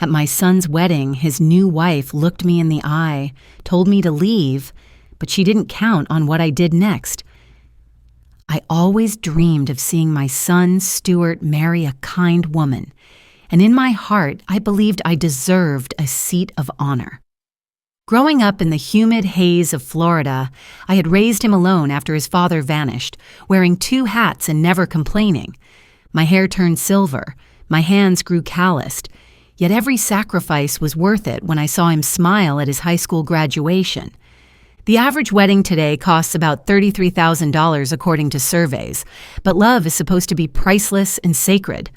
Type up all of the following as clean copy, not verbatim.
At my son's wedding, his new wife looked me in the eye, told me to leave, but she didn't count on what I did next. I always dreamed of seeing my son, Stuart, marry a kind woman, and in my heart, I believed I deserved a seat of honor. Growing up in the humid haze of Florida, I had raised him alone after his father vanished, wearing 2 hats and never complaining. My hair turned silver, my hands grew calloused, yet every sacrifice was worth it when I saw him smile at his high school graduation. The average wedding today costs about $33,000 according to surveys, but love is supposed to be priceless and sacred.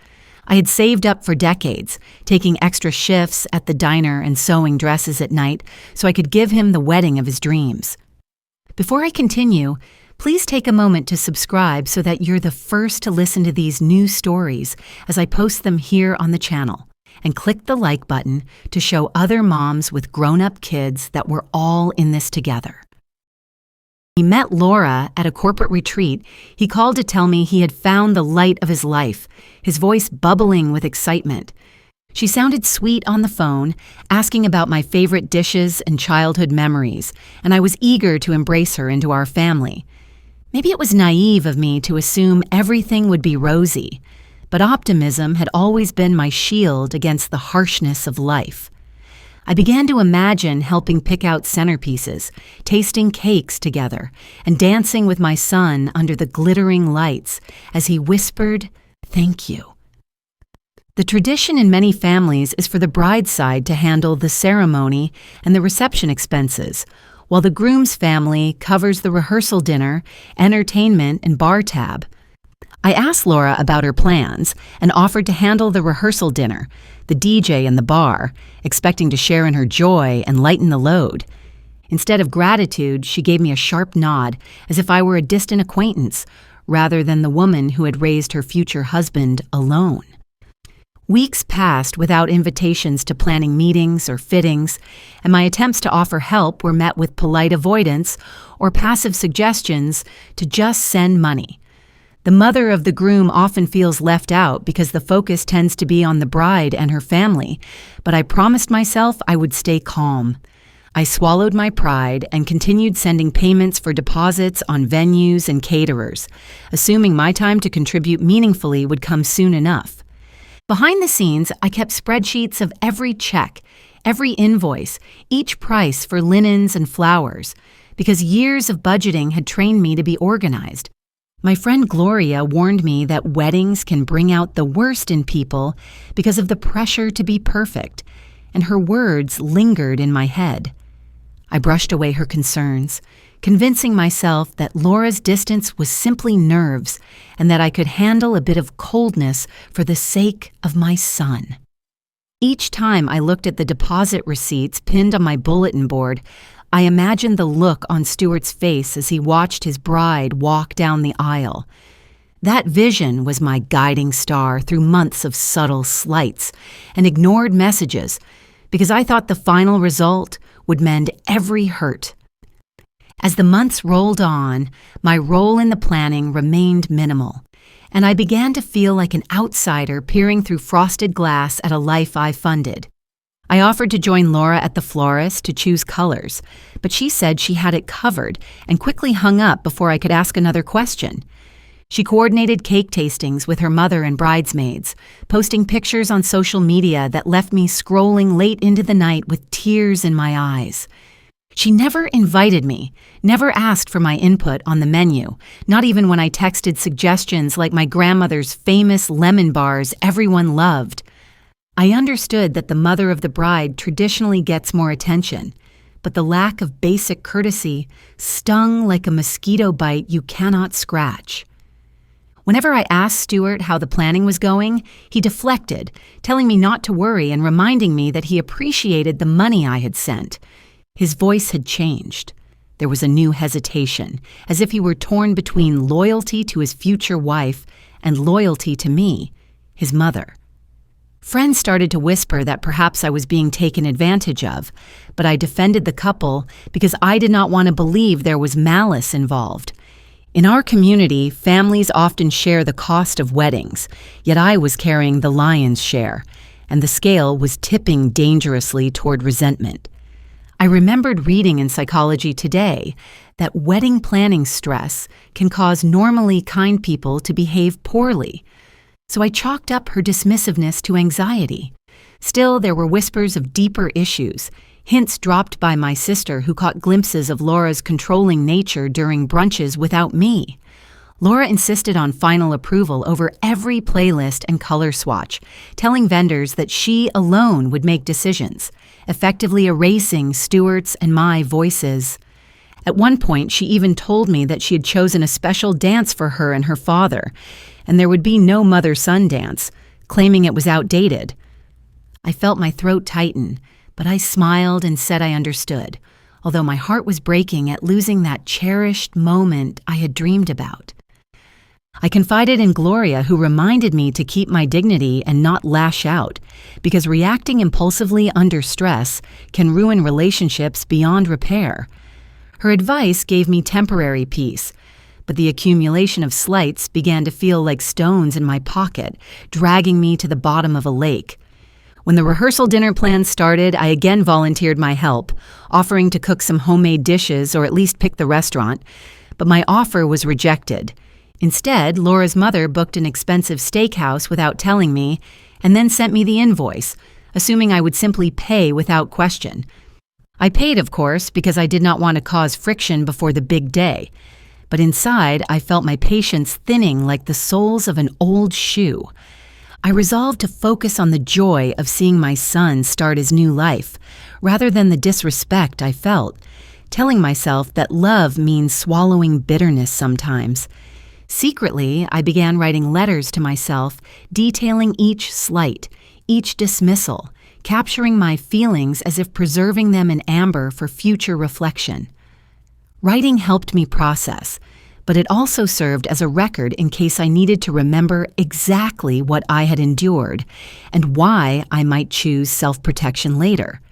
I had saved up for decades, taking extra shifts at the diner and sewing dresses at night so I could give him the wedding of his dreams. Before I continue, please take a moment to subscribe so that you're the first to listen to these new stories as I post them here on the channel, and click the like button to show other moms with grown-up kids that we're all in this together. He met Laura at a corporate retreat. He called to tell me he had found the light of his life, his voice bubbling with excitement. She sounded sweet on the phone, asking about my favorite dishes and childhood memories, and I was eager to embrace her into our family. Maybe it was naive of me to assume everything would be rosy, but optimism had always been my shield against the harshness of life. I began to imagine helping pick out centerpieces, tasting cakes together, and dancing with my son under the glittering lights as he whispered, "Thank you." The tradition in many families is for the bride's side to handle the ceremony and the reception expenses, while the groom's family covers the rehearsal dinner, entertainment, and bar tab. I asked Laura about her plans and offered to handle the rehearsal dinner, the DJ and the bar, expecting to share in her joy and lighten the load. Instead of gratitude, she gave me a sharp nod, as if I were a distant acquaintance, rather than the woman who had raised her future husband alone. Weeks passed without invitations to planning meetings or fittings, and my attempts to offer help were met with polite avoidance or passive suggestions to just send money. The mother of the groom often feels left out because the focus tends to be on the bride and her family, but I promised myself I would stay calm. I swallowed my pride and continued sending payments for deposits on venues and caterers, assuming my time to contribute meaningfully would come soon enough. Behind the scenes, I kept spreadsheets of every check, every invoice, each price for linens and flowers, because years of budgeting had trained me to be organized. My friend Gloria warned me that weddings can bring out the worst in people because of the pressure to be perfect, and her words lingered in my head. I brushed away her concerns, convincing myself that Laura's distance was simply nerves and that I could handle a bit of coldness for the sake of my son. Each time I looked at the deposit receipts pinned on my bulletin board, I imagined the look on Stuart's face as he watched his bride walk down the aisle. That vision was my guiding star through months of subtle slights and ignored messages, because I thought the final result would mend every hurt. As the months rolled on, my role in the planning remained minimal, and I began to feel like an outsider peering through frosted glass at a life I funded. I offered to join Laura at the florist to choose colors, but she said she had it covered and quickly hung up before I could ask another question. She coordinated cake tastings with her mother and bridesmaids, posting pictures on social media that left me scrolling late into the night with tears in my eyes. She never invited me, never asked for my input on the menu, not even when I texted suggestions like my grandmother's famous lemon bars everyone loved. I understood that the mother of the bride traditionally gets more attention, but the lack of basic courtesy stung like a mosquito bite you cannot scratch. Whenever I asked Stuart how the planning was going, he deflected, telling me not to worry and reminding me that he appreciated the money I had sent. His voice had changed. There was a new hesitation, as if he were torn between loyalty to his future wife and loyalty to me, his mother. Friends started to whisper that perhaps I was being taken advantage of, but I defended the couple because I did not want to believe there was malice involved. In our community, families often share the cost of weddings, yet I was carrying the lion's share, and the scale was tipping dangerously toward resentment. I remembered reading in Psychology Today that wedding planning stress can cause normally kind people to behave poorly, so I chalked up her dismissiveness to anxiety. Still, there were whispers of deeper issues, hints dropped by my sister who caught glimpses of Laura's controlling nature during brunches without me. Laura insisted on final approval over every playlist and color swatch, telling vendors that she alone would make decisions, effectively erasing Stuart's and my voices. At one point, she even told me that she had chosen a special dance for her and her father, and there would be no mother-son dance, claiming it was outdated. I felt my throat tighten, but I smiled and said I understood, although my heart was breaking at losing that cherished moment I had dreamed about. I confided in Gloria, who reminded me to keep my dignity and not lash out, because reacting impulsively under stress can ruin relationships beyond repair. Her advice gave me temporary peace, but the accumulation of slights began to feel like stones in my pocket, dragging me to the bottom of a lake. When the rehearsal dinner plan started, I again volunteered my help, offering to cook some homemade dishes or at least pick the restaurant, but my offer was rejected. Instead, Laura's mother booked an expensive steakhouse without telling me, and then sent me the invoice, assuming I would simply pay without question. I paid, of course, because I did not want to cause friction before the big day. But inside, I felt my patience thinning like the soles of an old shoe. I resolved to focus on the joy of seeing my son start his new life, rather than the disrespect I felt, telling myself that love means swallowing bitterness sometimes. Secretly, I began writing letters to myself, detailing each slight, each dismissal, capturing my feelings as if preserving them in amber for future reflection. Writing helped me process, but it also served as a record in case I needed to remember exactly what I had endured and why I might choose self-protection later.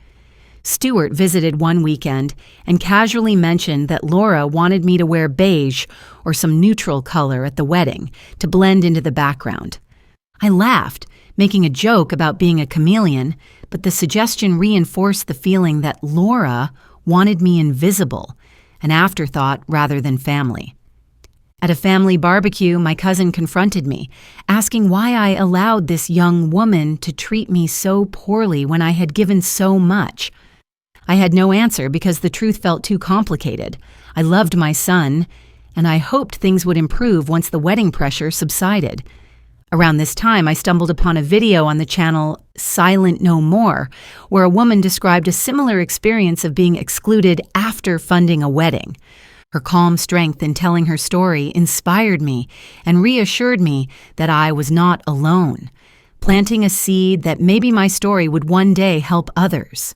Stuart visited one weekend and casually mentioned that Laura wanted me to wear beige or some neutral color at the wedding to blend into the background. I laughed, making a joke about being a chameleon, but the suggestion reinforced the feeling that Laura wanted me invisible, an afterthought rather than family. At a family barbecue, my cousin confronted me, asking why I allowed this young woman to treat me so poorly when I had given so much. I had no answer because the truth felt too complicated. I loved my son, and I hoped things would improve once the wedding pressure subsided. Around this time, I stumbled upon a video on the channel Silent No More, where a woman described a similar experience of being excluded after funding a wedding. Her calm strength in telling her story inspired me and reassured me that I was not alone, planting a seed that maybe my story would one day help others.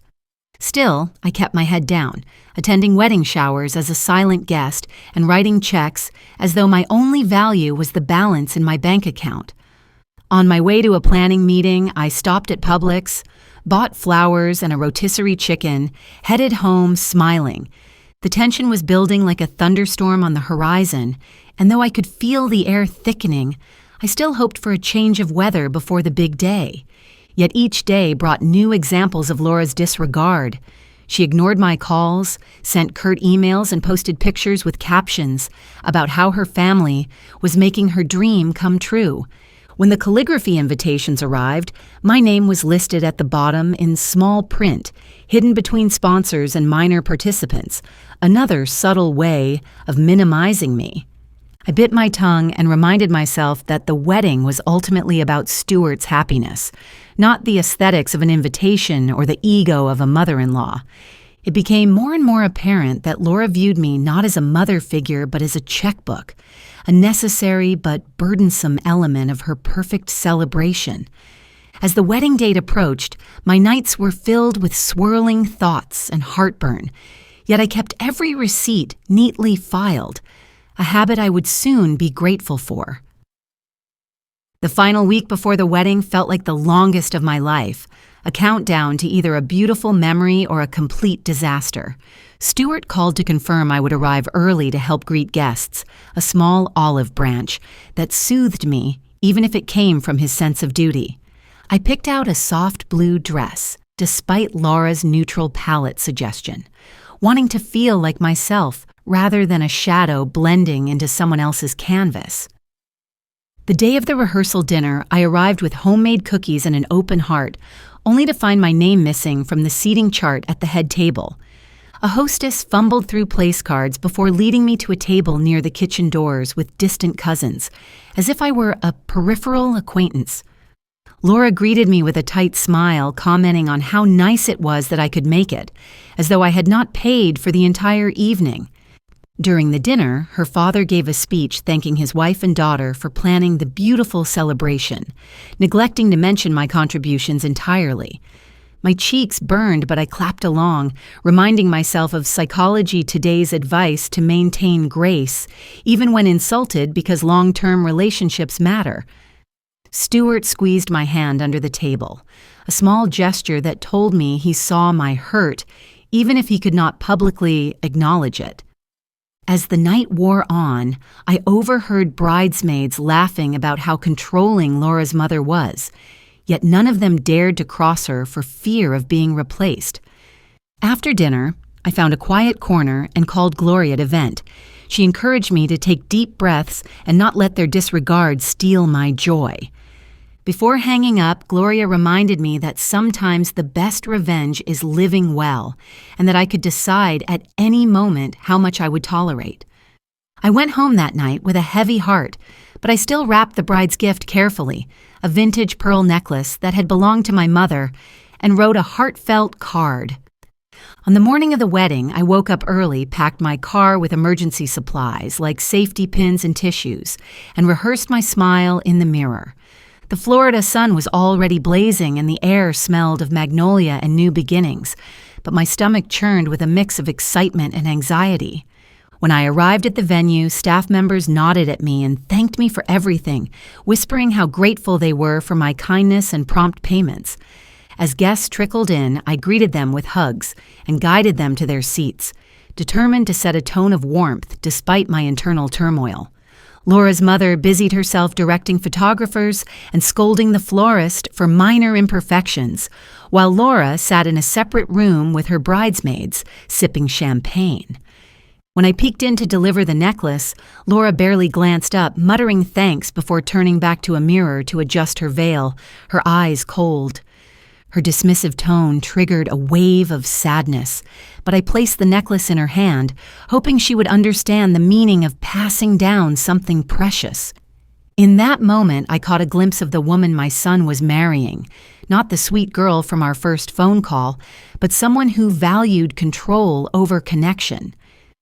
Still, I kept my head down, attending wedding showers as a silent guest and writing checks as though my only value was the balance in my bank account. On my way to a planning meeting, I stopped at Publix, bought flowers and a rotisserie chicken, headed home smiling. The tension was building like a thunderstorm on the horizon, and though I could feel the air thickening, I still hoped for a change of weather before the big day. Yet each day brought new examples of Laura's disregard. She ignored my calls, sent curt emails, and posted pictures with captions about how her family was making her dream come true. When the calligraphy invitations arrived, my name was listed at the bottom in small print, hidden between sponsors and minor participants, another subtle way of minimizing me. I bit my tongue and reminded myself that the wedding was ultimately about Stuart's happiness, not the aesthetics of an invitation or the ego of a mother-in-law. It became more and more apparent that Laura viewed me not as a mother figure but as a checkbook, a necessary but burdensome element of her perfect celebration. As the wedding date approached, my nights were filled with swirling thoughts and heartburn, yet I kept every receipt neatly filed, a habit I would soon be grateful for. The final week before the wedding felt like the longest of my life, a countdown to either a beautiful memory or a complete disaster. Stuart called to confirm I would arrive early to help greet guests, a small olive branch that soothed me, even if it came from his sense of duty. I picked out a soft blue dress, despite Laura's neutral palette suggestion, wanting to feel like myself rather than a shadow blending into someone else's canvas. The day of the rehearsal dinner, I arrived with homemade cookies and an open heart, only to find my name missing from the seating chart at the head table. A hostess fumbled through place cards before leading me to a table near the kitchen doors with distant cousins, as if I were a peripheral acquaintance. Laura greeted me with a tight smile, commenting on how nice it was that I could make it, as though I had not paid for the entire evening. During the dinner, her father gave a speech thanking his wife and daughter for planning the beautiful celebration, neglecting to mention my contributions entirely. My cheeks burned, but I clapped along, reminding myself of Psychology Today's advice to maintain grace, even when insulted because long-term relationships matter. Stuart squeezed my hand under the table, a small gesture that told me he saw my hurt, even if he could not publicly acknowledge it. As the night wore on, I overheard bridesmaids laughing about how controlling Laura's mother was, yet none of them dared to cross her for fear of being replaced. After dinner, I found a quiet corner and called Gloria to vent. She encouraged me to take deep breaths and not let their disregard steal my joy. Before hanging up, Gloria reminded me that sometimes the best revenge is living well, and that I could decide at any moment how much I would tolerate. I went home that night with a heavy heart, but I still wrapped the bride's gift carefully, a vintage pearl necklace that had belonged to my mother, and wrote a heartfelt card. On the morning of the wedding, I woke up early, packed my car with emergency supplies like safety pins and tissues, and rehearsed my smile in the mirror. The Florida sun was already blazing and the air smelled of magnolia and new beginnings, but my stomach churned with a mix of excitement and anxiety. When I arrived at the venue, staff members nodded at me and thanked me for everything, whispering how grateful they were for my kindness and prompt payments. As guests trickled in, I greeted them with hugs and guided them to their seats, determined to set a tone of warmth despite my internal turmoil. Laura's mother busied herself directing photographers and scolding the florist for minor imperfections, while Laura sat in a separate room with her bridesmaids, sipping champagne. When I peeked in to deliver the necklace, Laura barely glanced up, muttering thanks before turning back to a mirror to adjust her veil, her eyes cold. Her dismissive tone triggered a wave of sadness, but I placed the necklace in her hand, hoping she would understand the meaning of passing down something precious. In that moment, I caught a glimpse of the woman my son was marrying, not the sweet girl from our first phone call, but someone who valued control over connection.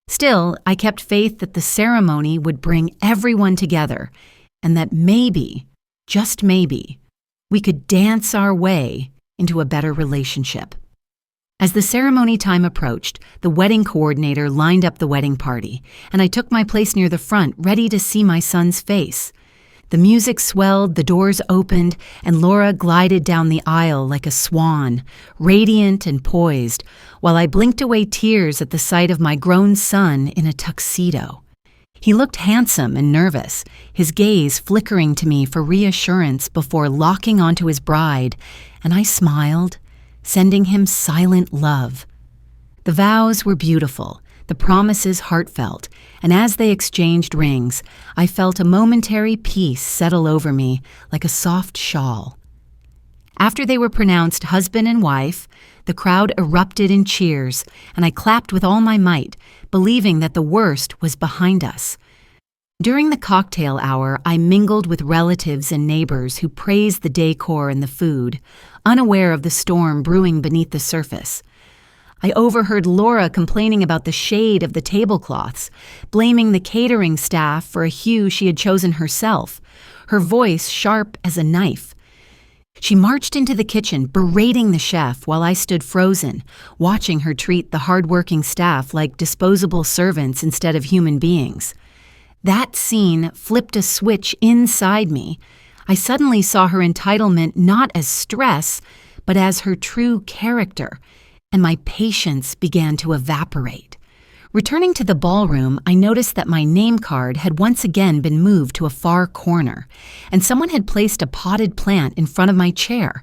Still, I kept faith that the ceremony would bring everyone together, and that maybe, just maybe, we could dance our way into a better relationship. As the ceremony time approached, the wedding coordinator lined up the wedding party, and I took my place near the front, ready to see my son's face. The music swelled, the doors opened, and Laura glided down the aisle like a swan, radiant and poised, while I blinked away tears at the sight of my grown son in a tuxedo. He looked handsome and nervous, his gaze flickering to me for reassurance before locking onto his bride, and I smiled, sending him silent love. The vows were beautiful, the promises heartfelt, and as they exchanged rings, I felt a momentary peace settle over me like a soft shawl. After they were pronounced husband and wife, the crowd erupted in cheers, and I clapped with all my might, believing that the worst was behind us. During the cocktail hour, I mingled with relatives and neighbors who praised the decor and the food, unaware of the storm brewing beneath the surface. I overheard Laura complaining about the shade of the tablecloths, blaming the catering staff for a hue she had chosen herself, her voice sharp as a knife. She marched into the kitchen, berating the chef while I stood frozen, watching her treat the hard-working staff like disposable servants instead of human beings. That scene flipped a switch inside me. I suddenly saw her entitlement not as stress, but as her true character, and my patience began to evaporate. Returning to the ballroom, I noticed that my name card had once again been moved to a far corner, and someone had placed a potted plant in front of my chair.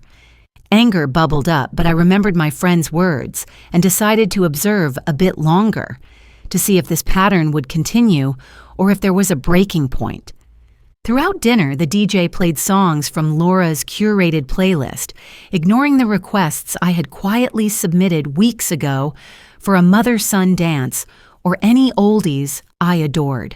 Anger bubbled up, but I remembered my friend's words and decided to observe a bit longer to see if this pattern would continue or if there was a breaking point. Throughout dinner, the DJ played songs from Laura's curated playlist, ignoring the requests I had quietly submitted weeks ago for a mother-son dance or any oldies I adored.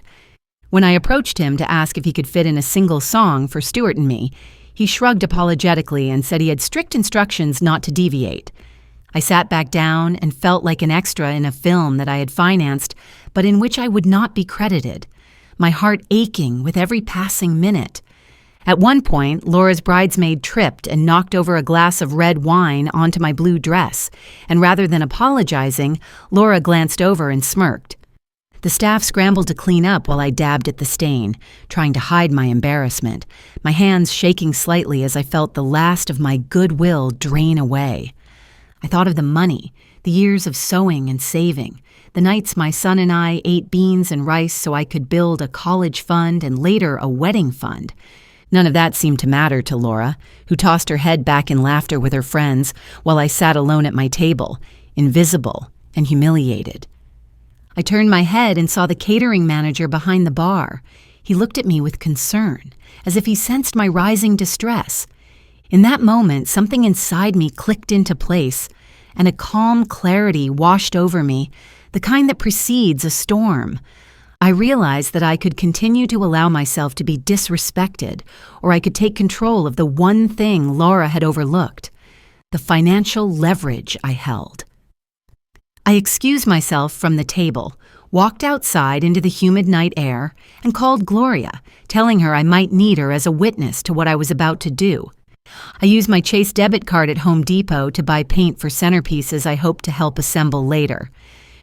When I approached him to ask if he could fit in a single song for Stuart and me, he shrugged apologetically and said he had strict instructions not to deviate. I sat back down and felt like an extra in a film that I had financed, but in which I would not be credited, my heart aching with every passing minute. At one point, Laura's bridesmaid tripped and knocked over a glass of red wine onto my blue dress, and rather than apologizing, Laura glanced over and smirked. The staff scrambled to clean up while I dabbed at the stain, trying to hide my embarrassment, my hands shaking slightly as I felt the last of my goodwill drain away. I thought of the money, the years of sewing and saving, the nights my son and I ate beans and rice so I could build a college fund and later a wedding fund. None of that seemed to matter to Laura, who tossed her head back in laughter with her friends while I sat alone at my table, invisible and humiliated. I turned my head and saw the catering manager behind the bar. He looked at me with concern, as if he sensed my rising distress. In that moment, something inside me clicked into place, and a calm clarity washed over me, the kind that precedes a storm. I realized that I could continue to allow myself to be disrespected, or I could take control of the one thing Laura had overlooked, the financial leverage I held. I excused myself from the table, walked outside into the humid night air, and called Gloria, telling her I might need her as a witness to what I was about to do. I used my Chase debit card at Home Depot to buy paint for centerpieces I hoped to help assemble later.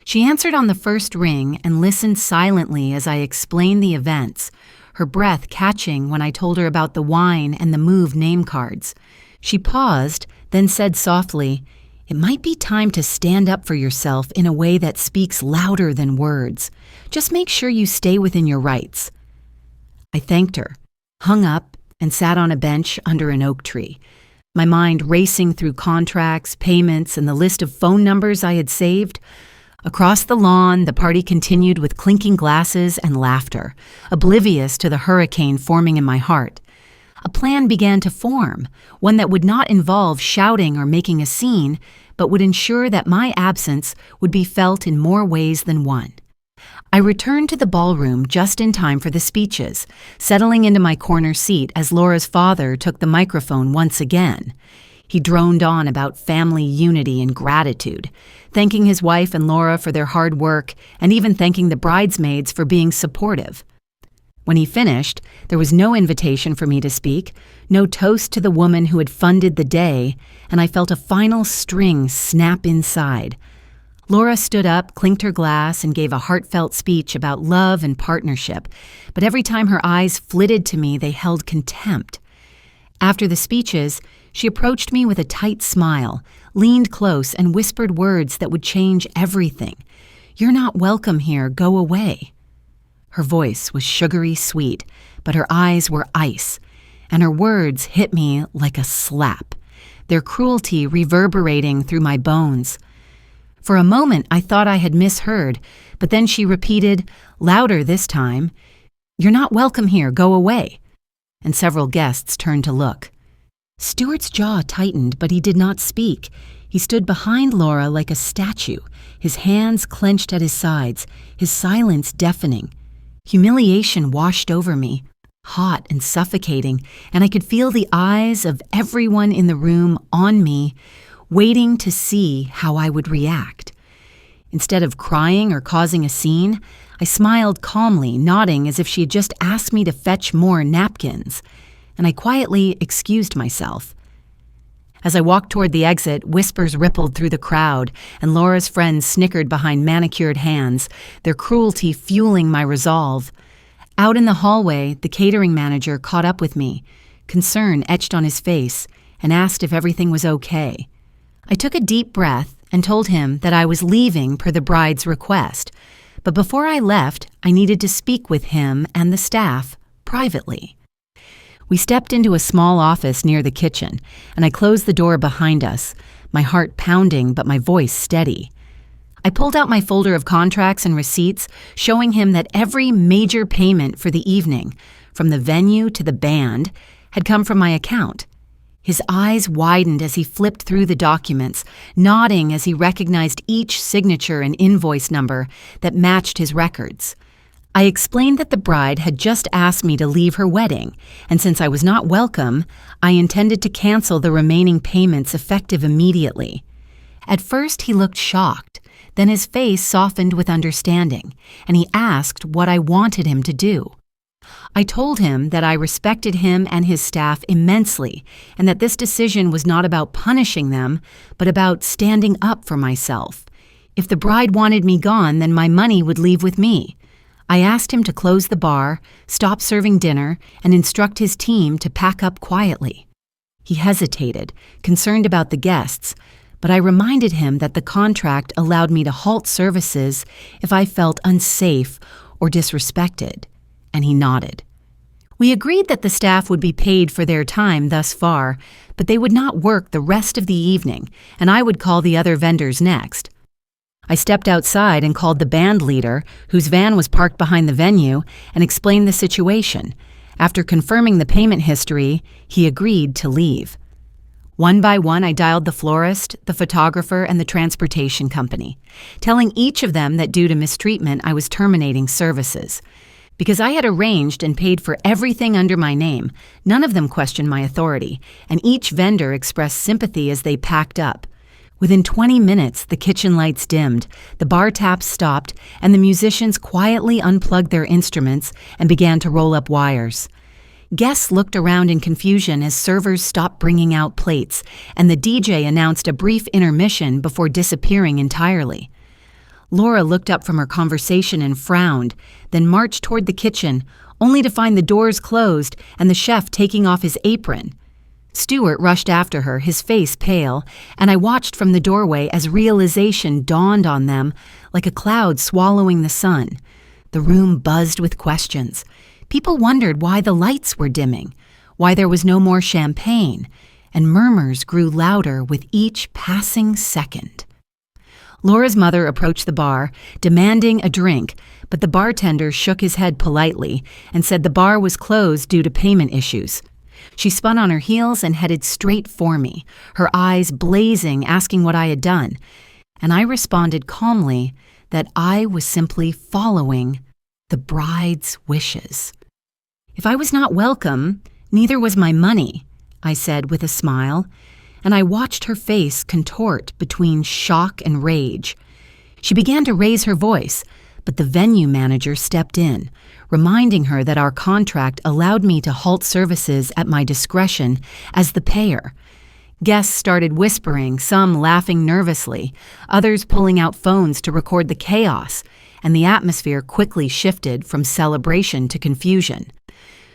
She answered on the first ring and listened silently as I explained the events, her breath catching when I told her about the wine and the moved name cards. She paused, then said softly, "It might be time to stand up for yourself in a way that speaks louder than words. Just make sure you stay within your rights." I thanked her, hung up, and sat on a bench under an oak tree, my mind racing through contracts, payments, and the list of phone numbers I had saved. Across the lawn, the party continued with clinking glasses and laughter, oblivious to the hurricane forming in my heart. A plan began to form, one that would not involve shouting or making a scene, but would ensure that my absence would be felt in more ways than one. I returned to the ballroom just in time for the speeches, settling into my corner seat as Laura's father took the microphone once again. He droned on about family unity and gratitude, thanking his wife and Laura for their hard work and even thanking the bridesmaids for being supportive. When he finished, there was no invitation for me to speak, no toast to the woman who had funded the day, and I felt a final string snap inside. Laura stood up, clinked her glass, and gave a heartfelt speech about love and partnership, but every time her eyes flitted to me, they held contempt. After the speeches, she approached me with a tight smile, leaned close, and whispered words that would change everything. "You're not welcome here, go away." Her voice was sugary sweet, but her eyes were ice, and her words hit me like a slap, their cruelty reverberating through my bones. For a moment, I thought I had misheard, but then she repeated, louder this time, "You're not welcome here, go away." And several guests turned to look. Stuart's jaw tightened, but he did not speak. He stood behind Laura like a statue, his hands clenched at his sides, his silence deafening. Humiliation washed over me, hot and suffocating, and I could feel the eyes of everyone in the room on me, waiting to see how I would react. Instead of crying or causing a scene, I smiled calmly, nodding as if she had just asked me to fetch more napkins, and I quietly excused myself. As I walked toward the exit, whispers rippled through the crowd, and Laura's friends snickered behind manicured hands, their cruelty fueling my resolve. Out in the hallway, the catering manager caught up with me, concern etched on his face, and asked if everything was okay. I took a deep breath and told him that I was leaving per the bride's request. But before I left, I needed to speak with him and the staff privately. We stepped into a small office near the kitchen, and I closed the door behind us, my heart pounding but my voice steady. I pulled out my folder of contracts and receipts, showing him that every major payment for the evening, from the venue to the band, had come from my account. His eyes widened as he flipped through the documents, nodding as he recognized each signature and invoice number that matched his records. I explained that the bride had just asked me to leave her wedding, and since I was not welcome, I intended to cancel the remaining payments effective immediately. At first, he looked shocked. Then his face softened with understanding, and he asked what I wanted him to do. I told him that I respected him and his staff immensely, and that this decision was not about punishing them, but about standing up for myself. If the bride wanted me gone, then my money would leave with me. I asked him to close the bar, stop serving dinner, and instruct his team to pack up quietly. He hesitated, concerned about the guests, but I reminded him that the contract allowed me to halt services if I felt unsafe or disrespected, and he nodded. We agreed that the staff would be paid for their time thus far, but they would not work the rest of the evening, and I would call the other vendors next. I stepped outside and called the band leader, whose van was parked behind the venue, and explained the situation. After confirming the payment history, he agreed to leave. One by one, I dialed the florist, the photographer, and the transportation company, telling each of them that due to mistreatment, I was terminating services. Because I had arranged and paid for everything under my name, none of them questioned my authority, and each vendor expressed sympathy as they packed up. Within 20 minutes, the kitchen lights dimmed, the bar taps stopped, and the musicians quietly unplugged their instruments and began to roll up wires. Guests looked around in confusion as servers stopped bringing out plates, and the DJ announced a brief intermission before disappearing entirely. Laura looked up from her conversation and frowned, then marched toward the kitchen, only to find the doors closed and the chef taking off his apron. Stuart rushed after her, his face pale, and I watched from the doorway as realization dawned on them like a cloud swallowing the sun. The room buzzed with questions. People wondered why the lights were dimming, why there was no more champagne, and murmurs grew louder with each passing second. Laura's mother approached the bar, demanding a drink, but the bartender shook his head politely and said the bar was closed due to payment issues. She spun on her heels and headed straight for me, her eyes blazing, asking what I had done, and I responded calmly that I was simply following the bride's wishes. If I was not welcome, neither was my money, I said with a smile, and I watched her face contort between shock and rage. She began to raise her voice, but the venue manager stepped in, reminding her that our contract allowed me to halt services at my discretion as the payer. Guests started whispering, some laughing nervously, others pulling out phones to record the chaos, and the atmosphere quickly shifted from celebration to confusion.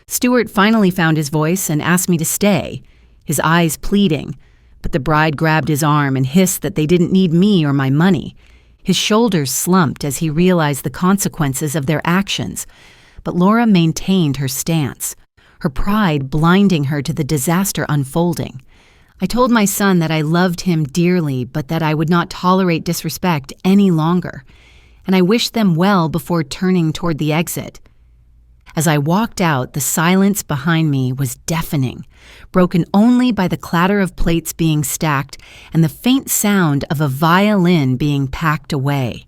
Stuart finally found his voice and asked me to stay, his eyes pleading, but the bride grabbed his arm and hissed that they didn't need me or my money. His shoulders slumped as he realized the consequences of their actions, but Laura maintained her stance, her pride blinding her to the disaster unfolding. I told my son that I loved him dearly, but that I would not tolerate disrespect any longer, and I wished them well before turning toward the exit. As I walked out, the silence behind me was deafening, broken only by the clatter of plates being stacked and the faint sound of a violin being packed away.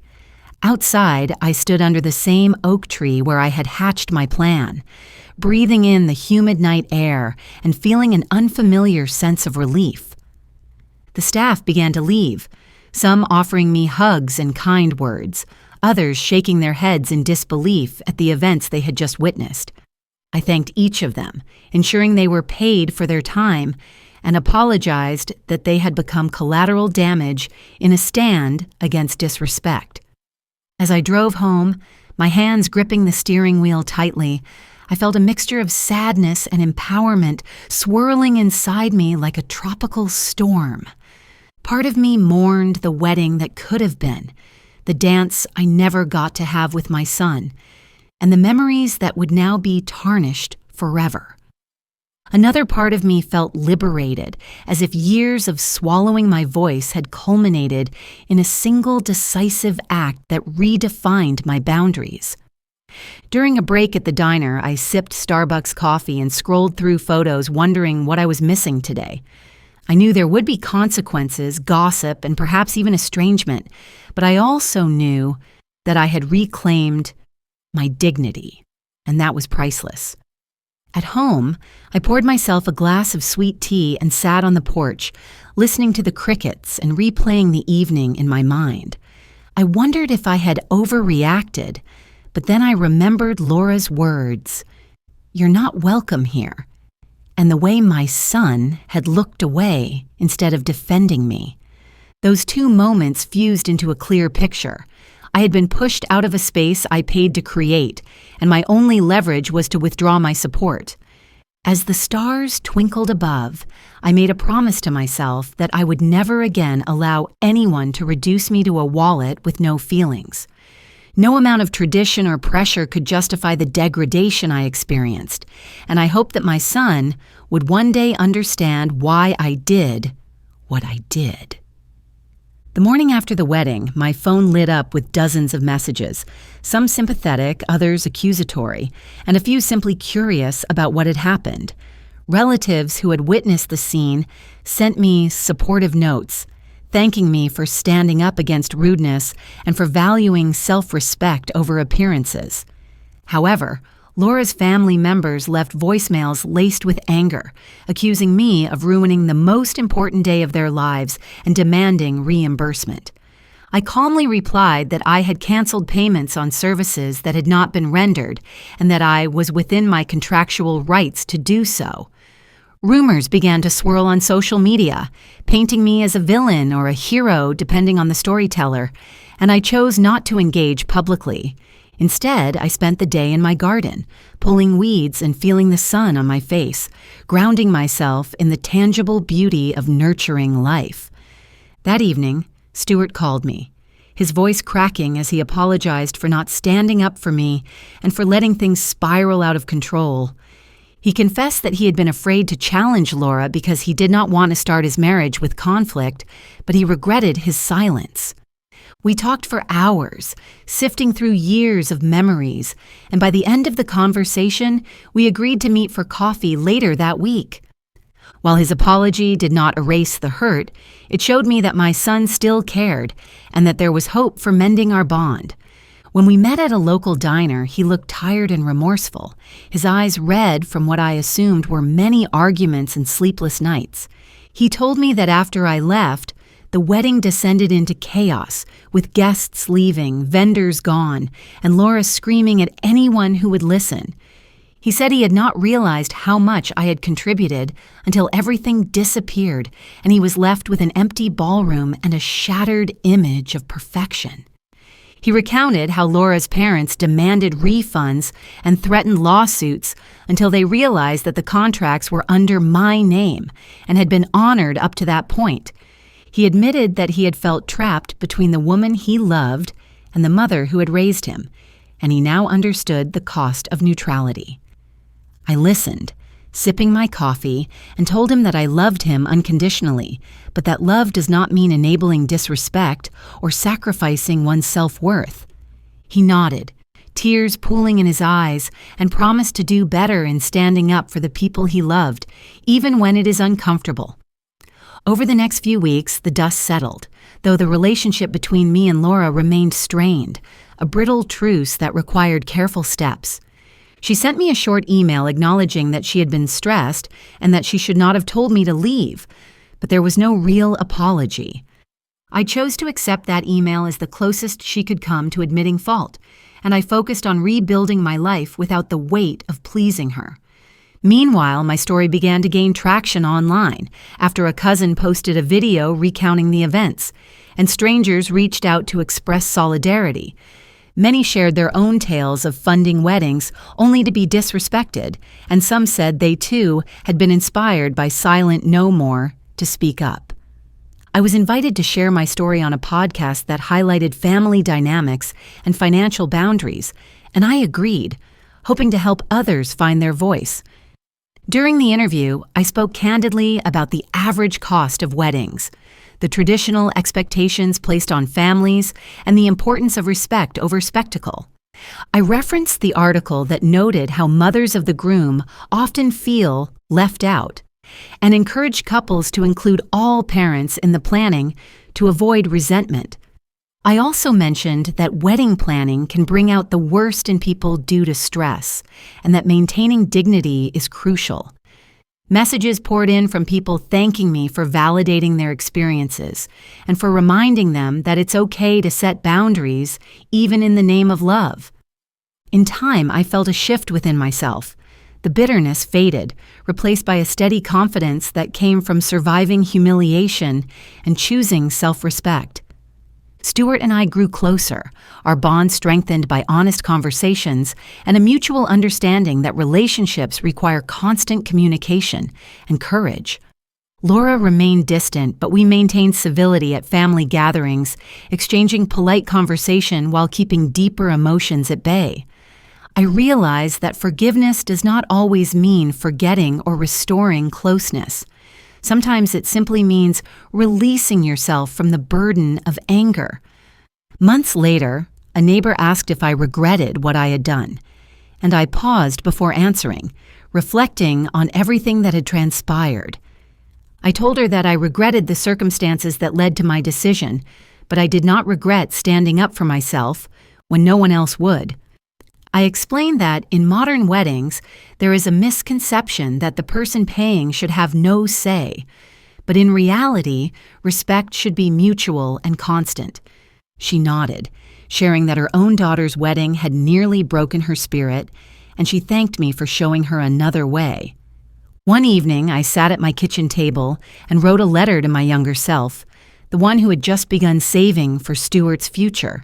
Outside, I stood under the same oak tree where I had hatched my plan, breathing in the humid night air and feeling an unfamiliar sense of relief. The staff began to leave, some offering me hugs and kind words, others shaking their heads in disbelief at the events they had just witnessed. I thanked each of them, ensuring they were paid for their time, and apologized that they had become collateral damage in a stand against disrespect. As I drove home, my hands gripping the steering wheel tightly, I felt a mixture of sadness and empowerment swirling inside me like a tropical storm. Part of me mourned the wedding that could have been, the dance I never got to have with my son, and the memories that would now be tarnished forever. Another part of me felt liberated, as if years of swallowing my voice had culminated in a single decisive act that redefined my boundaries. During a break at the diner, I sipped Starbucks coffee and scrolled through photos wondering what I was missing today. I knew there would be consequences, gossip, and perhaps even estrangement, but I also knew that I had reclaimed my dignity, and that was priceless. At home, I poured myself a glass of sweet tea and sat on the porch, listening to the crickets and replaying the evening in my mind. I wondered if I had overreacted, but then I remembered Laura's words, "You're not welcome here," and the way my son had looked away instead of defending me. Those two moments fused into a clear picture. I had been pushed out of a space I paid to create, and my only leverage was to withdraw my support. As the stars twinkled above, I made a promise to myself that I would never again allow anyone to reduce me to a wallet with no feelings. No amount of tradition or pressure could justify the degradation I experienced, and I hoped that my son would one day understand why I did what I did. The morning after the wedding, my phone lit up with dozens of messages, some sympathetic, others accusatory, and a few simply curious about what had happened. Relatives who had witnessed the scene sent me supportive notes, thanking me for standing up against rudeness and for valuing self-respect over appearances. However, Laura's family members left voicemails laced with anger, accusing me of ruining the most important day of their lives and demanding reimbursement. I calmly replied that I had canceled payments on services that had not been rendered and that I was within my contractual rights to do so. Rumors began to swirl on social media, painting me as a villain or a hero depending on the storyteller, and I chose not to engage publicly. Instead, I spent the day in my garden, pulling weeds and feeling the sun on my face, grounding myself in the tangible beauty of nurturing life. That evening, Stuart called me, his voice cracking as he apologized for not standing up for me and for letting things spiral out of control. He confessed that he had been afraid to challenge Laura because he did not want to start his marriage with conflict, but he regretted his silence. We talked for hours, sifting through years of memories, and by the end of the conversation, we agreed to meet for coffee later that week. While his apology did not erase the hurt, it showed me that my son still cared and that there was hope for mending our bond. When we met at a local diner, he looked tired and remorseful, his eyes red from what I assumed were many arguments and sleepless nights. He told me that after I left, the wedding descended into chaos, with guests leaving, vendors gone, and Laura screaming at anyone who would listen. He said he had not realized how much I had contributed until everything disappeared and he was left with an empty ballroom and a shattered image of perfection. He recounted how Laura's parents demanded refunds and threatened lawsuits until they realized that the contracts were under my name and had been honored up to that point. He admitted that he had felt trapped between the woman he loved and the mother who had raised him, and he now understood the cost of neutrality. I listened, sipping my coffee, and told him that I loved him unconditionally, but that love does not mean enabling disrespect or sacrificing one's self-worth. He nodded, tears pooling in his eyes, and promised to do better in standing up for the people he loved, even when it is uncomfortable. Over the next few weeks, the dust settled, though the relationship between me and Laura remained strained, a brittle truce that required careful steps. She sent me a short email acknowledging that she had been stressed and that she should not have told me to leave, but there was no real apology. I chose to accept that email as the closest she could come to admitting fault, and I focused on rebuilding my life without the weight of pleasing her. Meanwhile, my story began to gain traction online after a cousin posted a video recounting the events, and strangers reached out to express solidarity. Many shared their own tales of funding weddings only to be disrespected, and some said they too had been inspired by Silent No More to speak up. I was invited to share my story on a podcast that highlighted family dynamics and financial boundaries, and I agreed, hoping to help others find their voice. During the interview, I spoke candidly about the average cost of weddings, the traditional expectations placed on families, and the importance of respect over spectacle. I referenced the article that noted how mothers of the groom often feel left out, and encouraged couples to include all parents in the planning to avoid resentment. I also mentioned that wedding planning can bring out the worst in people due to stress, and that maintaining dignity is crucial. Messages poured in from people thanking me for validating their experiences and for reminding them that it's okay to set boundaries even in the name of love. In time, I felt a shift within myself. The bitterness faded, replaced by a steady confidence that came from surviving humiliation and choosing self-respect. Stuart and I grew closer, our bond strengthened by honest conversations and a mutual understanding that relationships require constant communication and courage. Laura remained distant, but we maintained civility at family gatherings, exchanging polite conversation while keeping deeper emotions at bay. I realized that forgiveness does not always mean forgetting or restoring closeness. Sometimes it simply means releasing yourself from the burden of anger. Months later, a neighbor asked if I regretted what I had done, and I paused before answering, reflecting on everything that had transpired. I told her that I regretted the circumstances that led to my decision, but I did not regret standing up for myself when no one else would. I explained that in modern weddings, there is a misconception that the person paying should have no say, but in reality, respect should be mutual and constant. She nodded, sharing that her own daughter's wedding had nearly broken her spirit, and she thanked me for showing her another way. One evening, I sat at my kitchen table and wrote a letter to my younger self, the one who had just begun saving for Stuart's future.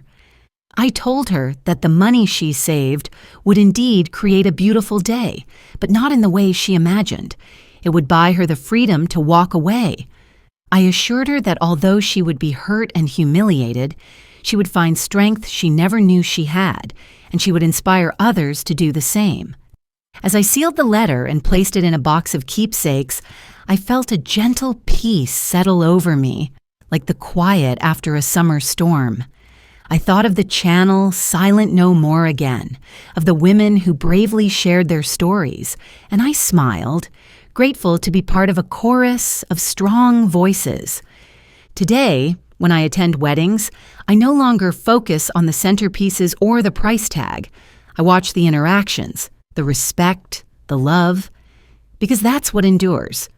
I told her that the money she saved would indeed create a beautiful day, but not in the way she imagined. It would buy her the freedom to walk away. I assured her that although she would be hurt and humiliated, she would find strength she never knew she had, and she would inspire others to do the same. As I sealed the letter and placed it in a box of keepsakes, I felt a gentle peace settle over me, like the quiet after a summer storm. I thought of the channel silent no more again, of the women who bravely shared their stories, and I smiled, grateful to be part of a chorus of strong voices. Today, when I attend weddings, I no longer focus on the centerpieces or the price tag. I watch the interactions, the respect, the love, because that's what endures.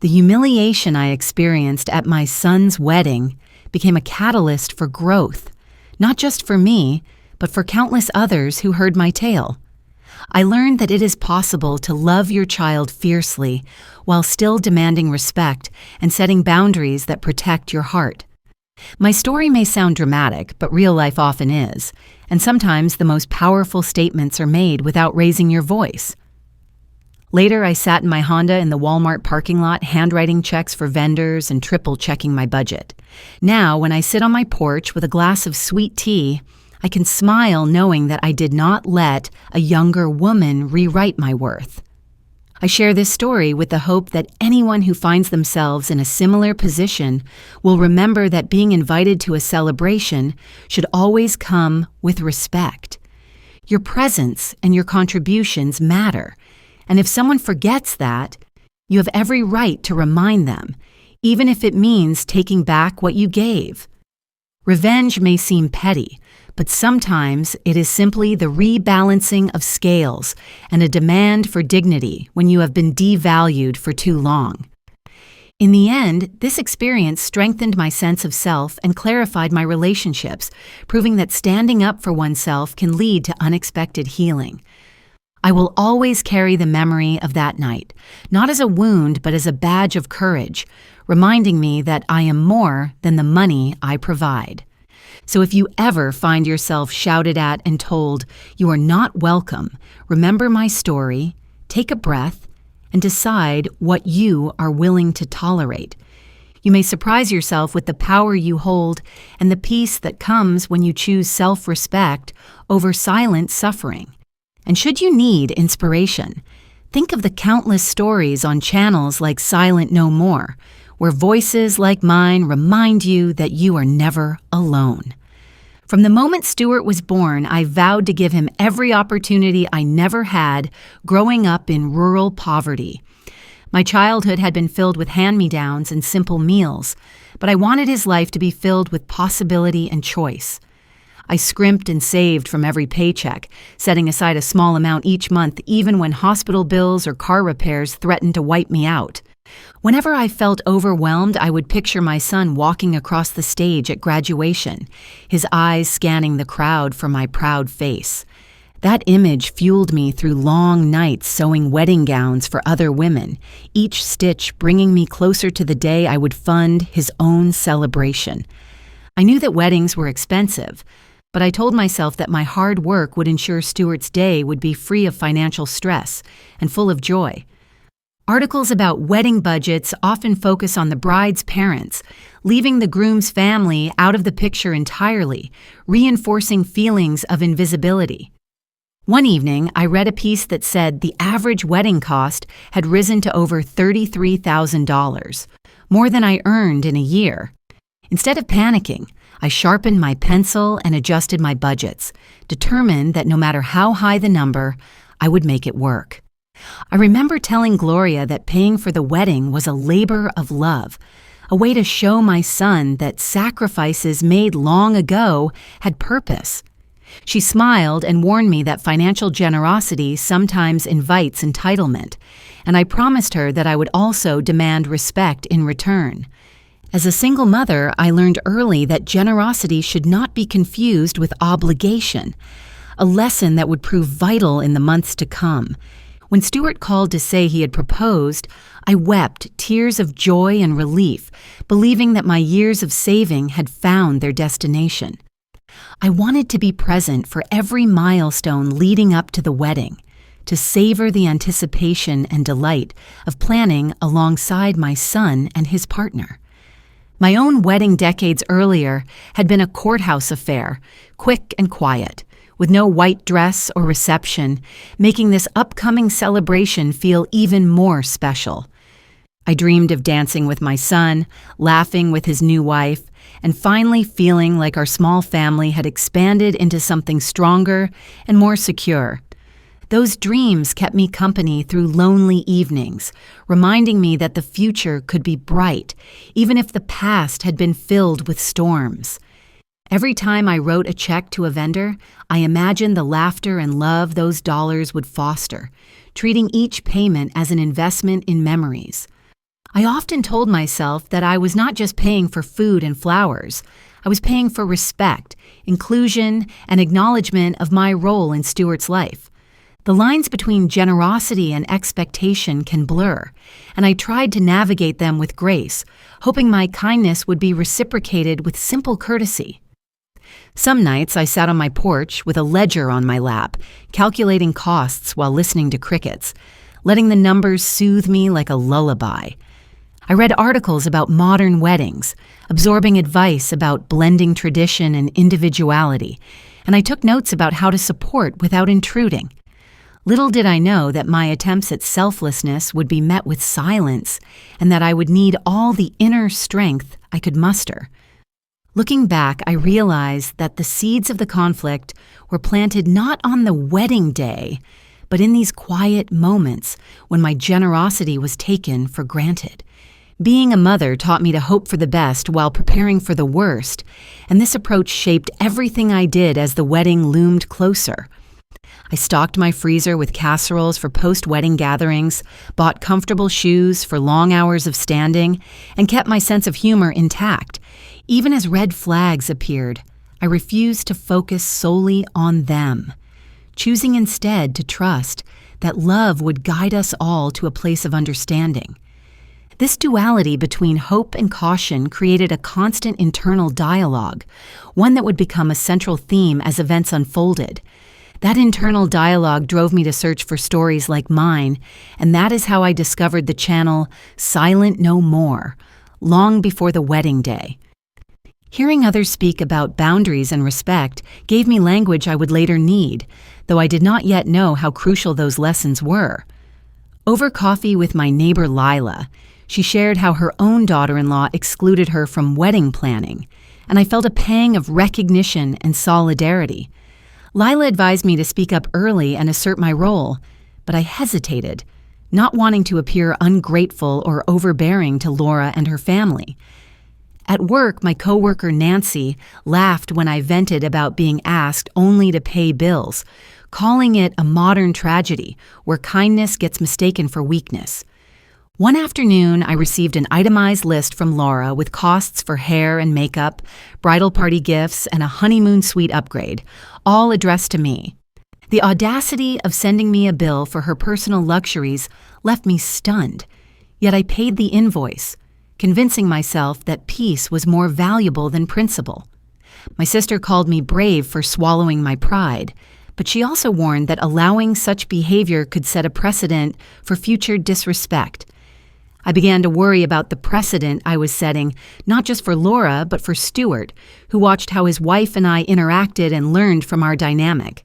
The humiliation I experienced at my son's wedding became a catalyst for growth. Not just for me, but for countless others who heard my tale. I learned that it is possible to love your child fiercely while still demanding respect and setting boundaries that protect your heart. My story may sound dramatic, but real life often is, and sometimes the most powerful statements are made without raising your voice. Later, I sat in my Honda in the Walmart parking lot, handwriting checks for vendors and triple-checking my budget. Now, when I sit on my porch with a glass of sweet tea, I can smile knowing that I did not let a younger woman rewrite my worth. I share this story with the hope that anyone who finds themselves in a similar position will remember that being invited to a celebration should always come with respect. Your presence and your contributions matter. And if someone forgets that, you have every right to remind them, even if it means taking back what you gave. Revenge may seem petty, but sometimes it is simply the rebalancing of scales and a demand for dignity when you have been devalued for too long. In the end, this experience strengthened my sense of self and clarified my relationships, proving that standing up for oneself can lead to unexpected healing. I will always carry the memory of that night, not as a wound, but as a badge of courage, reminding me that I am more than the money I provide. So if you ever find yourself shouted at and told you are not welcome, remember my story, take a breath, and decide what you are willing to tolerate. You may surprise yourself with the power you hold and the peace that comes when you choose self-respect over silent suffering. And should you need inspiration, think of the countless stories on channels like Silent No More, where voices like mine remind you that you are never alone. From the moment Stuart was born, I vowed to give him every opportunity I never had growing up in rural poverty. My childhood had been filled with hand-me-downs and simple meals, but I wanted his life to be filled with possibility and choice. I scrimped and saved from every paycheck, setting aside a small amount each month even when hospital bills or car repairs threatened to wipe me out. Whenever I felt overwhelmed, I would picture my son walking across the stage at graduation, his eyes scanning the crowd for my proud face. That image fueled me through long nights sewing wedding gowns for other women, each stitch bringing me closer to the day I would fund his own celebration. I knew that weddings were expensive, but I told myself that my hard work would ensure Stuart's day would be free of financial stress and full of joy. Articles about wedding budgets often focus on the bride's parents, leaving the groom's family out of the picture entirely, reinforcing feelings of invisibility. One evening, I read a piece that said the average wedding cost had risen to over $33,000, more than I earned in a year. Instead of panicking, I sharpened my pencil and adjusted my budgets, determined that no matter how high the number, I would make it work. I remember telling Gloria that paying for the wedding was a labor of love, a way to show my son that sacrifices made long ago had purpose. She smiled and warned me that financial generosity sometimes invites entitlement, and I promised her that I would also demand respect in return. As a single mother, I learned early that generosity should not be confused with obligation, a lesson that would prove vital in the months to come. When Stuart called to say he had proposed, I wept tears of joy and relief, believing that my years of saving had found their destination. I wanted to be present for every milestone leading up to the wedding, to savor the anticipation and delight of planning alongside my son and his partner. My own wedding decades earlier had been a courthouse affair, quick and quiet, with no white dress or reception, making this upcoming celebration feel even more special. I dreamed of dancing with my son, laughing with his new wife, and finally feeling like our small family had expanded into something stronger and more secure. Those dreams kept me company through lonely evenings, reminding me that the future could be bright, even if the past had been filled with storms. Every time I wrote a check to a vendor, I imagined the laughter and love those dollars would foster, treating each payment as an investment in memories. I often told myself that I was not just paying for food and flowers. I was paying for respect, inclusion, and acknowledgement of my role in Stuart's life. The lines between generosity and expectation can blur, and I tried to navigate them with grace, hoping my kindness would be reciprocated with simple courtesy. Some nights I sat on my porch with a ledger on my lap, calculating costs while listening to crickets, letting the numbers soothe me like a lullaby. I read articles about modern weddings, absorbing advice about blending tradition and individuality, and I took notes about how to support without intruding. Little did I know that my attempts at selflessness would be met with silence, and that I would need all the inner strength I could muster. Looking back, I realized that the seeds of the conflict were planted not on the wedding day, but in these quiet moments when my generosity was taken for granted. Being a mother taught me to hope for the best while preparing for the worst, and this approach shaped everything I did as the wedding loomed closer. I stocked my freezer with casseroles for post-wedding gatherings, bought comfortable shoes for long hours of standing, and kept my sense of humor intact. Even as red flags appeared, I refused to focus solely on them, choosing instead to trust that love would guide us all to a place of understanding. This duality between hope and caution created a constant internal dialogue, one that would become a central theme as events unfolded. That internal dialogue drove me to search for stories like mine, and that is how I discovered the channel Silent No More, long before the wedding day. Hearing others speak about boundaries and respect gave me language I would later need, though I did not yet know how crucial those lessons were. Over coffee with my neighbor Lila, she shared how her own daughter-in-law excluded her from wedding planning, and I felt a pang of recognition and solidarity. Lila advised me to speak up early and assert my role, but I hesitated, not wanting to appear ungrateful or overbearing to Laura and her family. At work, my coworker Nancy laughed when I vented about being asked only to pay bills, calling it a modern tragedy where kindness gets mistaken for weakness. One afternoon, I received an itemized list from Laura with costs for hair and makeup, bridal party gifts, and a honeymoon suite upgrade, all addressed to me. The audacity of sending me a bill for her personal luxuries left me stunned, yet I paid the invoice, convincing myself that peace was more valuable than principle. My sister called me brave for swallowing my pride, but she also warned that allowing such behavior could set a precedent for future disrespect. I began to worry about the precedent I was setting, not just for Laura, but for Stuart, who watched how his wife and I interacted and learned from our dynamic.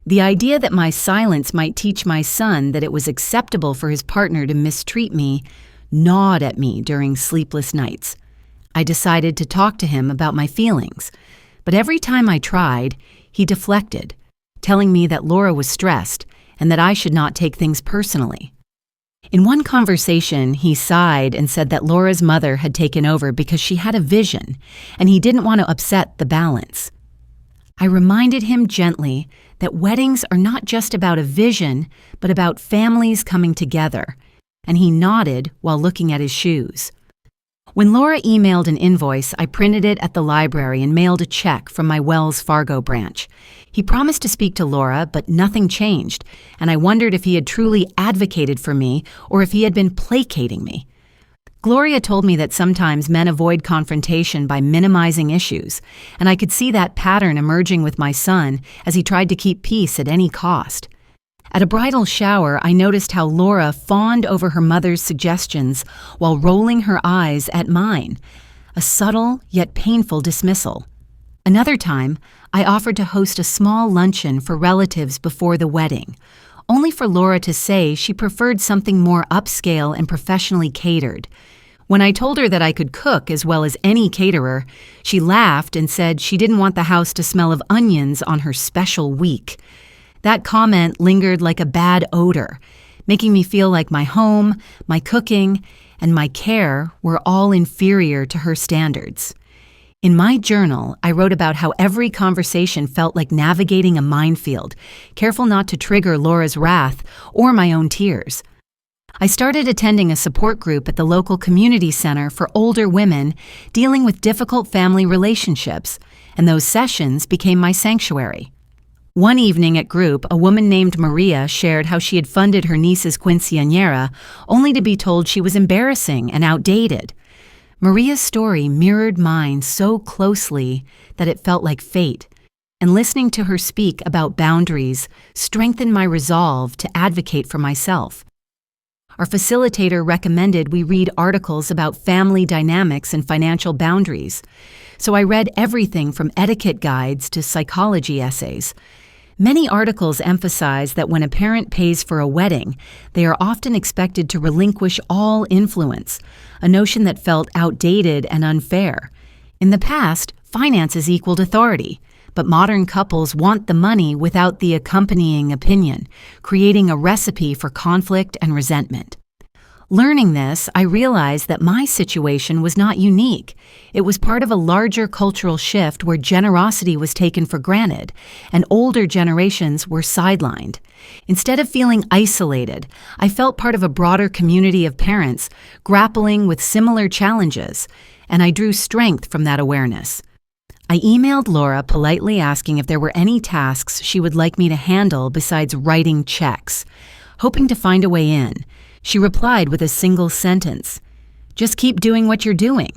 The idea that my silence might teach my son that it was acceptable for his partner to mistreat me gnawed at me during sleepless nights. I decided to talk to him about my feelings, but every time I tried, he deflected, telling me that Laura was stressed and that I should not take things personally. In one conversation, he sighed and said that Laura's mother had taken over because she had a vision, and he didn't want to upset the balance. I reminded him gently that weddings are not just about a vision, but about families coming together, and he nodded while looking at his shoes. When Laura emailed an invoice, I printed it at the library and mailed a check from my Wells Fargo branch. He promised to speak to Laura, but nothing changed, and I wondered if he had truly advocated for me or if he had been placating me. Gloria told me that sometimes men avoid confrontation by minimizing issues, and I could see that pattern emerging with my son as he tried to keep peace at any cost. At a bridal shower, I noticed how Laura fawned over her mother's suggestions while rolling her eyes at mine, a subtle yet painful dismissal. Another time, I offered to host a small luncheon for relatives before the wedding, only for Laura to say she preferred something more upscale and professionally catered. When I told her that I could cook as well as any caterer, she laughed and said she didn't want the house to smell of onions on her special week. That comment lingered like a bad odor, making me feel like my home, my cooking, and my care were all inferior to her standards. In my journal, I wrote about how every conversation felt like navigating a minefield, careful not to trigger Laura's wrath or my own tears. I started attending a support group at the local community center for older women dealing with difficult family relationships, and those sessions became my sanctuary. One evening at group, a woman named Maria shared how she had funded her niece's quinceañera, only to be told she was embarrassing and outdated. Maria's story mirrored mine so closely that it felt like fate, and listening to her speak about boundaries strengthened my resolve to advocate for myself. Our facilitator recommended we read articles about family dynamics and financial boundaries, so I read everything from etiquette guides to psychology essays. Many articles emphasize that when a parent pays for a wedding, they are often expected to relinquish all influence, a notion that felt outdated and unfair. In the past, finances equaled authority, but modern couples want the money without the accompanying opinion, creating a recipe for conflict and resentment. Learning this, I realized that my situation was not unique. It was part of a larger cultural shift where generosity was taken for granted and older generations were sidelined. Instead of feeling isolated, I felt part of a broader community of parents grappling with similar challenges, and I drew strength from that awareness. I emailed Laura politely asking if there were any tasks she would like me to handle besides writing checks. Hoping to find a way in, she replied with a single sentence, "Just keep doing what you're doing,"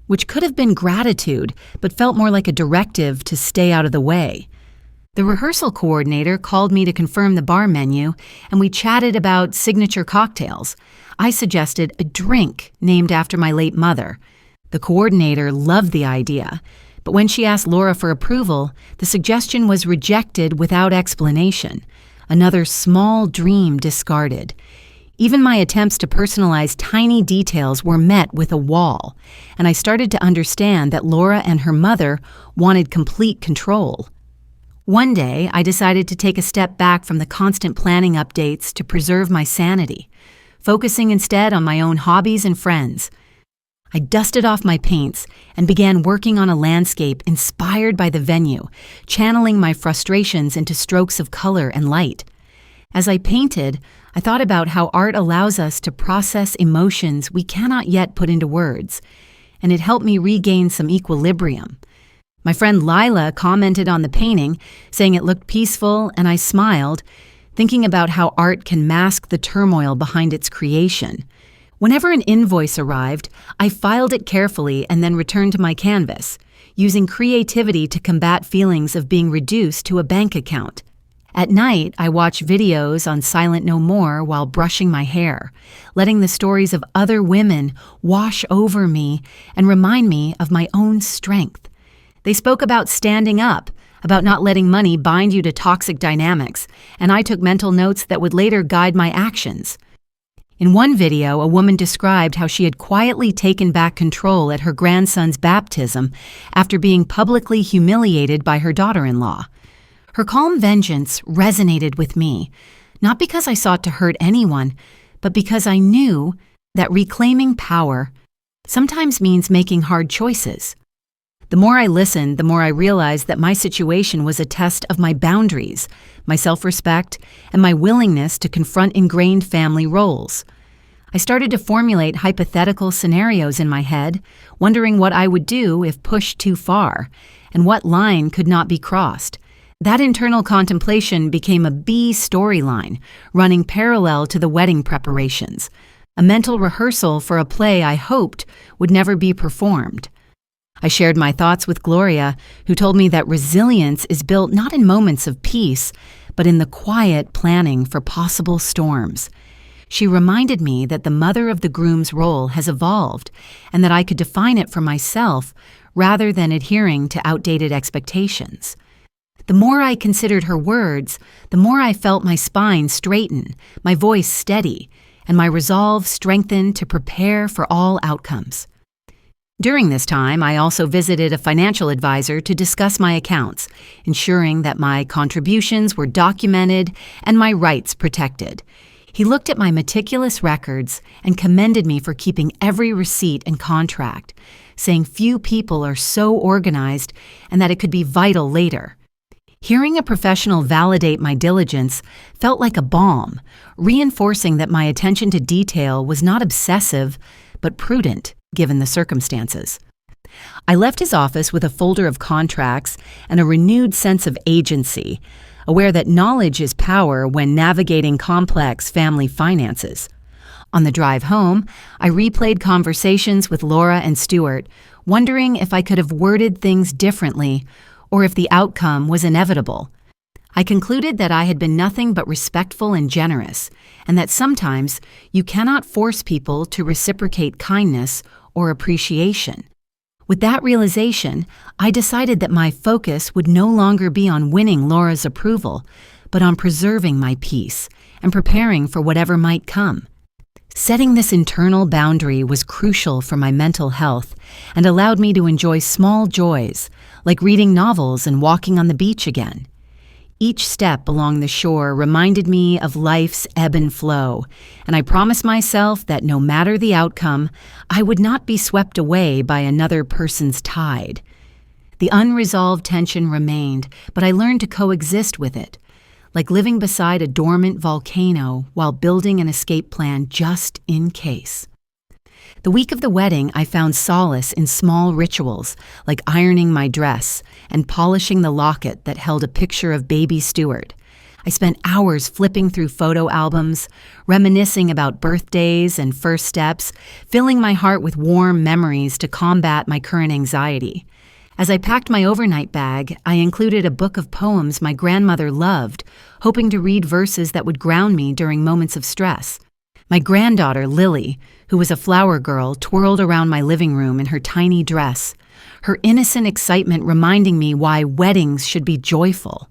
which could have been gratitude, but felt more like a directive to stay out of the way. The rehearsal coordinator called me to confirm the bar menu, and we chatted about signature cocktails. I suggested a drink named after my late mother. The coordinator loved the idea, but when she asked Laura for approval, the suggestion was rejected without explanation. Another small dream discarded. Even my attempts to personalize tiny details were met with a wall, and I started to understand that Laura and her mother wanted complete control. One day, I decided to take a step back from the constant planning updates to preserve my sanity, focusing instead on my own hobbies and friends. I dusted off my paints and began working on a landscape inspired by the venue, channeling my frustrations into strokes of color and light. As I painted, I thought about how art allows us to process emotions we cannot yet put into words, and it helped me regain some equilibrium. My friend Lila commented on the painting, saying it looked peaceful, and I smiled, thinking about how art can mask the turmoil behind its creation. Whenever an invoice arrived, I filed it carefully and then returned to my canvas, using creativity to combat feelings of being reduced to a bank account. At night, I watch videos on Silent No More while brushing my hair, letting the stories of other women wash over me and remind me of my own strength. They spoke about standing up, about not letting money bind you to toxic dynamics, and I took mental notes that would later guide my actions. In one video, a woman described how she had quietly taken back control at her grandson's baptism after being publicly humiliated by her daughter-in-law. Her calm vengeance resonated with me, not because I sought to hurt anyone, but because I knew that reclaiming power sometimes means making hard choices. The more I listened, the more I realized that my situation was a test of my boundaries, my self-respect, and my willingness to confront ingrained family roles. I started to formulate hypothetical scenarios in my head, wondering what I would do if pushed too far, and what line could not be crossed. That internal contemplation became a B storyline, running parallel to the wedding preparations, a mental rehearsal for a play I hoped would never be performed. I shared my thoughts with Gloria, who told me that resilience is built not in moments of peace, but in the quiet planning for possible storms. She reminded me that the mother of the groom's role has evolved, and that I could define it for myself rather than adhering to outdated expectations. The more I considered her words, the more I felt my spine straighten, my voice steady, and my resolve strengthen to prepare for all outcomes. During this time, I also visited a financial advisor to discuss my accounts, ensuring that my contributions were documented and my rights protected. He looked at my meticulous records and commended me for keeping every receipt and contract, saying few people are so organized and that it could be vital later. Hearing a professional validate my diligence felt like a balm, reinforcing that my attention to detail was not obsessive, but prudent, given the circumstances. I left his office with a folder of contracts and a renewed sense of agency, aware that knowledge is power when navigating complex family finances. On the drive home, I replayed conversations with Laura and Stuart, wondering if I could have worded things differently or if the outcome was inevitable. I concluded that I had been nothing but respectful and generous, and that sometimes you cannot force people to reciprocate kindness or appreciation. With that realization, I decided that my focus would no longer be on winning Laura's approval, but on preserving my peace and preparing for whatever might come. Setting this internal boundary was crucial for my mental health and allowed me to enjoy small joys, like reading novels and walking on the beach again. Each step along the shore reminded me of life's ebb and flow, and I promised myself that no matter the outcome, I would not be swept away by another person's tide. The unresolved tension remained, but I learned to coexist with it, like living beside a dormant volcano while building an escape plan just in case. The week of the wedding, I found solace in small rituals, like ironing my dress and polishing the locket that held a picture of baby Stuart. I spent hours flipping through photo albums, reminiscing about birthdays and first steps, filling my heart with warm memories to combat my current anxiety. As I packed my overnight bag, I included a book of poems my grandmother loved, hoping to read verses that would ground me during moments of stress. My granddaughter, Lily, who was a flower girl, twirled around my living room in her tiny dress, her innocent excitement reminding me why weddings should be joyful.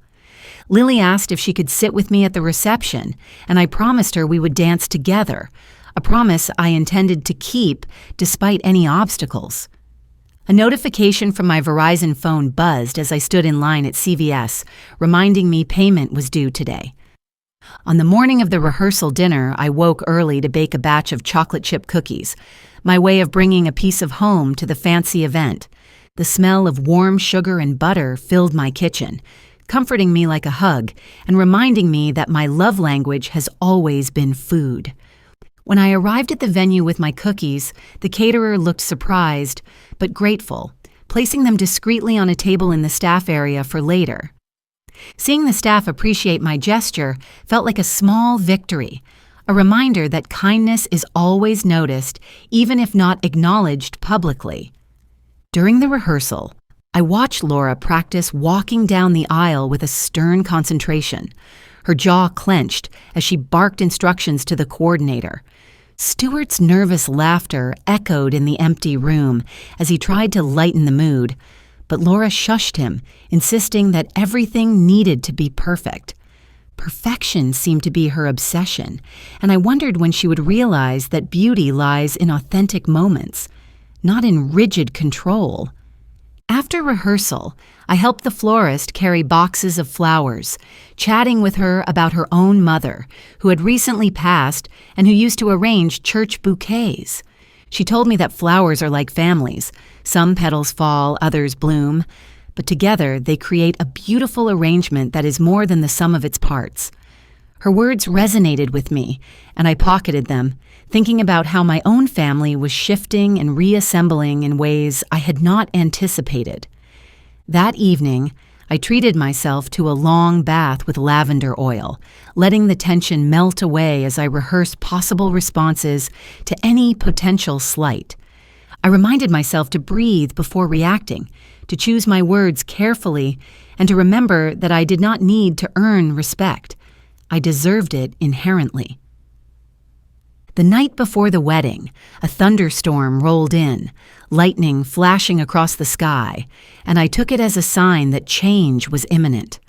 Lily asked if she could sit with me at the reception, and I promised her we would dance together, a promise I intended to keep despite any obstacles. A notification from my Verizon phone buzzed as I stood in line at CVS, reminding me payment was due today. On the morning of the rehearsal dinner, I woke early to bake a batch of chocolate chip cookies, my way of bringing a piece of home to the fancy event. The smell of warm sugar and butter filled my kitchen, comforting me like a hug and reminding me that my love language has always been food. When I arrived at the venue with my cookies, the caterer looked surprised, but grateful, placing them discreetly on a table in the staff area for later. Seeing the staff appreciate my gesture felt like a small victory, a reminder that kindness is always noticed, even if not acknowledged publicly. During the rehearsal, I watched Laura practice walking down the aisle with a stern concentration, her jaw clenched as she barked instructions to the coordinator. Stuart's nervous laughter echoed in the empty room as he tried to lighten the mood, but Laura shushed him, insisting that everything needed to be perfect. Perfection seemed to be her obsession, and I wondered when she would realize that beauty lies in authentic moments, not in rigid control. After rehearsal, I helped the florist carry boxes of flowers, chatting with her about her own mother, who had recently passed and who used to arrange church bouquets. She told me that flowers are like families. Some petals fall, others bloom, but together they create a beautiful arrangement that is more than the sum of its parts. Her words resonated with me, and I pocketed them, thinking about how my own family was shifting and reassembling in ways I had not anticipated. That evening, I treated myself to a long bath with lavender oil, letting the tension melt away as I rehearsed possible responses to any potential slight. I reminded myself to breathe before reacting, to choose my words carefully, and to remember that I did not need to earn respect. I deserved it inherently. The night before the wedding, a thunderstorm rolled in, lightning flashing across the sky, and I took it as a sign that change was imminent.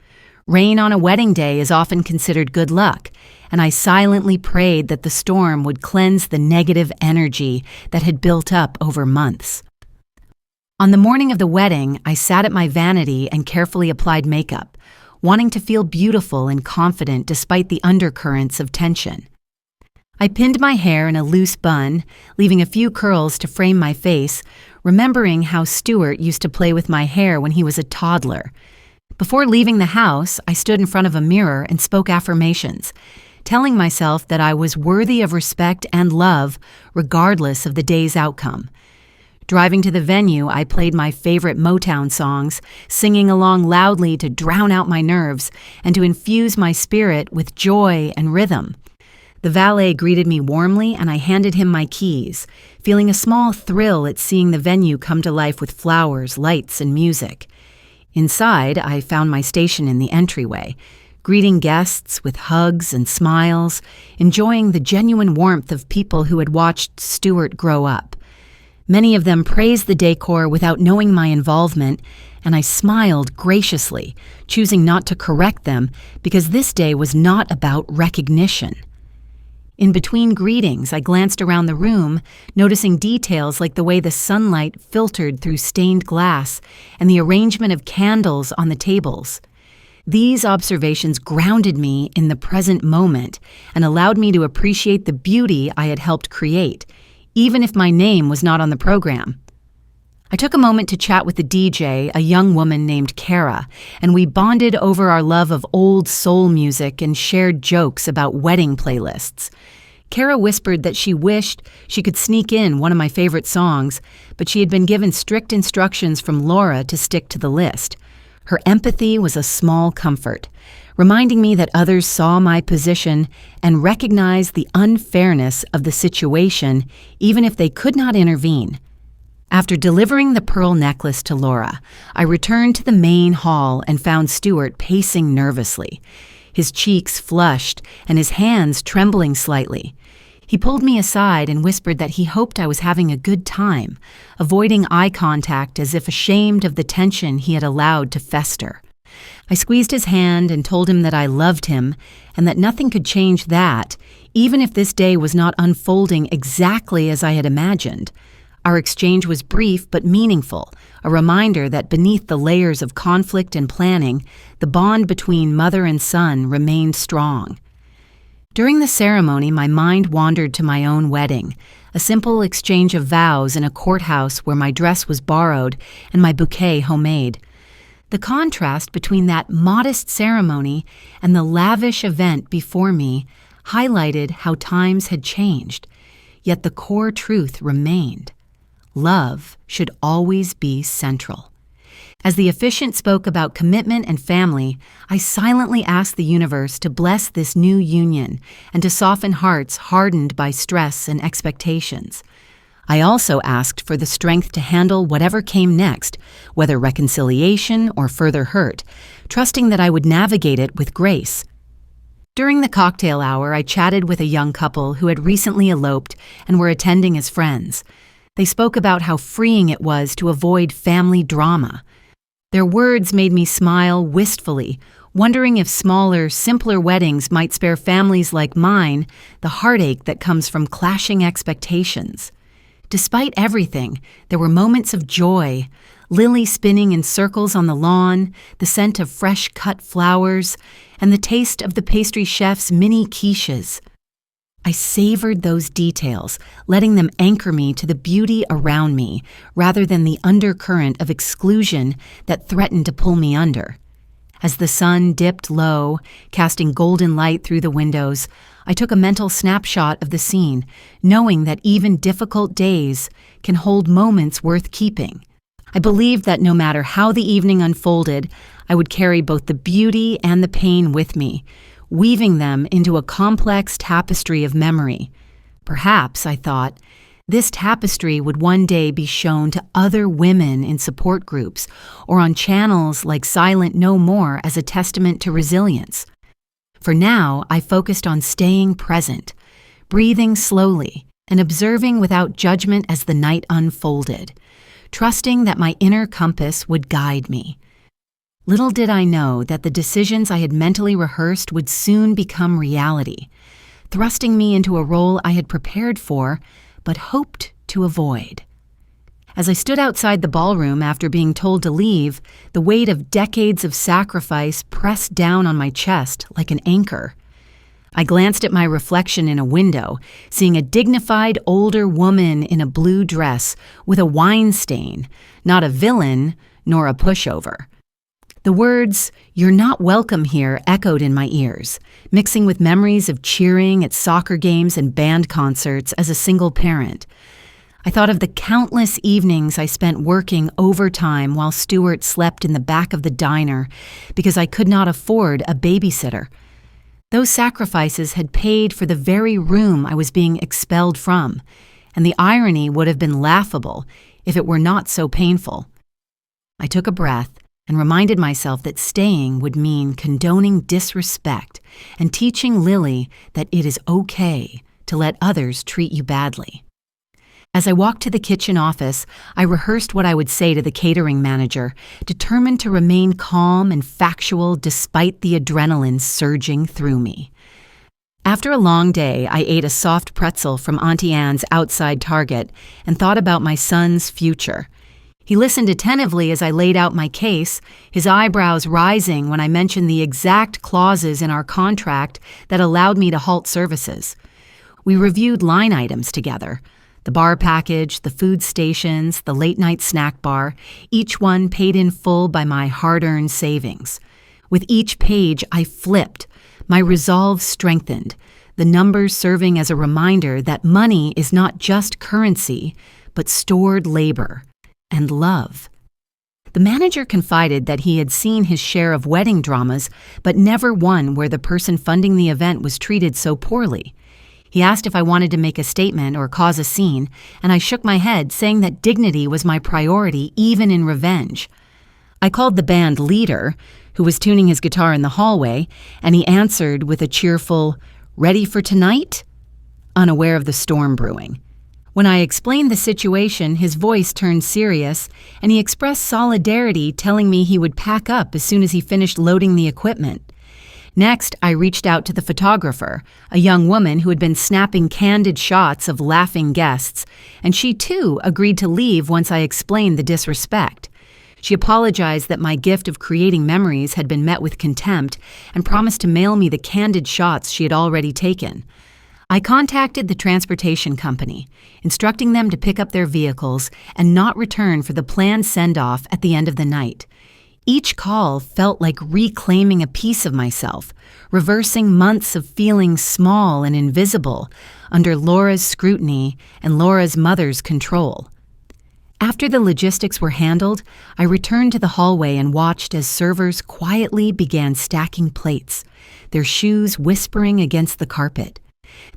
Rain on a wedding day is often considered good luck, and I silently prayed that the storm would cleanse the negative energy that had built up over months. On the morning of the wedding, I sat at my vanity and carefully applied makeup, wanting to feel beautiful and confident despite the undercurrents of tension. I pinned my hair in a loose bun, leaving a few curls to frame my face, remembering how Stuart used to play with my hair when he was a toddler. Before leaving the house, I stood in front of a mirror and spoke affirmations, telling myself that I was worthy of respect and love regardless of the day's outcome. Driving to the venue, I played my favorite Motown songs, singing along loudly to drown out my nerves and to infuse my spirit with joy and rhythm. The valet greeted me warmly, and I handed him my keys, feeling a small thrill at seeing the venue come to life with flowers, lights, and music. Inside, I found my station in the entryway, greeting guests with hugs and smiles, enjoying the genuine warmth of people who had watched Stuart grow up. Many of them praised the decor without knowing my involvement, and I smiled graciously, choosing not to correct them because this day was not about recognition. In between greetings, I glanced around the room, noticing details like the way the sunlight filtered through stained glass and the arrangement of candles on the tables. These observations grounded me in the present moment and allowed me to appreciate the beauty I had helped create, even if my name was not on the program. I took a moment to chat with the DJ, a young woman named Kara, and we bonded over our love of old soul music and shared jokes about wedding playlists. Kara whispered that she wished she could sneak in one of my favorite songs, but she had been given strict instructions from Laura to stick to the list. Her empathy was a small comfort, reminding me that others saw my position and recognized the unfairness of the situation, even if they could not intervene. After delivering the pearl necklace to Laura, I returned to the main hall and found Stuart pacing nervously, his cheeks flushed and his hands trembling slightly. He pulled me aside and whispered that he hoped I was having a good time, avoiding eye contact as if ashamed of the tension he had allowed to fester. I squeezed his hand and told him that I loved him and that nothing could change that, even if this day was not unfolding exactly as I had imagined. Our exchange was brief but meaningful, a reminder that beneath the layers of conflict and planning, the bond between mother and son remained strong. During the ceremony, my mind wandered to my own wedding, a simple exchange of vows in a courthouse where my dress was borrowed and my bouquet homemade. The contrast between that modest ceremony and the lavish event before me highlighted how times had changed, yet the core truth remained. Love should always be central. As the officiant spoke about commitment and family, I silently asked the universe to bless this new union and to soften hearts hardened by stress and expectations. I also asked for the strength to handle whatever came next, whether reconciliation or further hurt, trusting that I would navigate it with grace. During the cocktail hour, I chatted with a young couple who had recently eloped and were attending as friends. They spoke about how freeing it was to avoid family drama. Their words made me smile wistfully, wondering if smaller, simpler weddings might spare families like mine the heartache that comes from clashing expectations. Despite everything, there were moments of joy, Lily spinning in circles on the lawn, the scent of fresh-cut flowers, and the taste of the pastry chef's mini quiches. I savored those details, letting them anchor me to the beauty around me rather than the undercurrent of exclusion that threatened to pull me under. As the sun dipped low, casting golden light through the windows, I took a mental snapshot of the scene, knowing that even difficult days can hold moments worth keeping. I believed that no matter how the evening unfolded, I would carry both the beauty and the pain with me, weaving them into a complex tapestry of memory. Perhaps, I thought, this tapestry would one day be shown to other women in support groups or on channels like Silent No More as a testament to resilience. For now, I focused on staying present, breathing slowly, and observing without judgment as the night unfolded, trusting that my inner compass would guide me. Little did I know that the decisions I had mentally rehearsed would soon become reality, thrusting me into a role I had prepared for but hoped to avoid. As I stood outside the ballroom after being told to leave, the weight of decades of sacrifice pressed down on my chest like an anchor. I glanced at my reflection in a window, seeing a dignified older woman in a blue dress with a wine stain, not a villain nor a pushover. The words, "You're not welcome here," echoed in my ears, mixing with memories of cheering at soccer games and band concerts as a single parent. I thought of the countless evenings I spent working overtime while Stuart slept in the back of the diner because I could not afford a babysitter. Those sacrifices had paid for the very room I was being expelled from, and the irony would have been laughable if it were not so painful. I took a breath and reminded myself that staying would mean condoning disrespect and teaching Lily that it is okay to let others treat you badly. As I walked to the kitchen office, I rehearsed what I would say to the catering manager, determined to remain calm and factual despite the adrenaline surging through me. After a long day, I ate a soft pretzel from Auntie Anne's outside Target and thought about my son's future. He listened attentively as I laid out my case, his eyebrows rising when I mentioned the exact clauses in our contract that allowed me to halt services. We reviewed line items together. The bar package, the food stations, the late-night snack bar, each one paid in full by my hard-earned savings. With each page, I flipped, my resolve strengthened, the numbers serving as a reminder that money is not just currency, but stored labor and love. The manager confided that he had seen his share of wedding dramas, but never one where the person funding the event was treated so poorly. He asked if I wanted to make a statement or cause a scene, and I shook my head, saying that dignity was my priority even in revenge. I called the band leader, who was tuning his guitar in the hallway, and he answered with a cheerful, "Ready for tonight?" unaware of the storm brewing. When I explained the situation, his voice turned serious, and he expressed solidarity, telling me he would pack up as soon as he finished loading the equipment. Next, I reached out to the photographer, a young woman who had been snapping candid shots of laughing guests, and she too agreed to leave once I explained the disrespect. She apologized that my gift of creating memories had been met with contempt and promised to mail me the candid shots she had already taken. I contacted the transportation company, instructing them to pick up their vehicles and not return for the planned send-off at the end of the night. Each call felt like reclaiming a piece of myself, reversing months of feeling small and invisible under Laura's scrutiny and Laura's mother's control. After the logistics were handled, I returned to the hallway and watched as servers quietly began stacking plates, their shoes whispering against the carpet.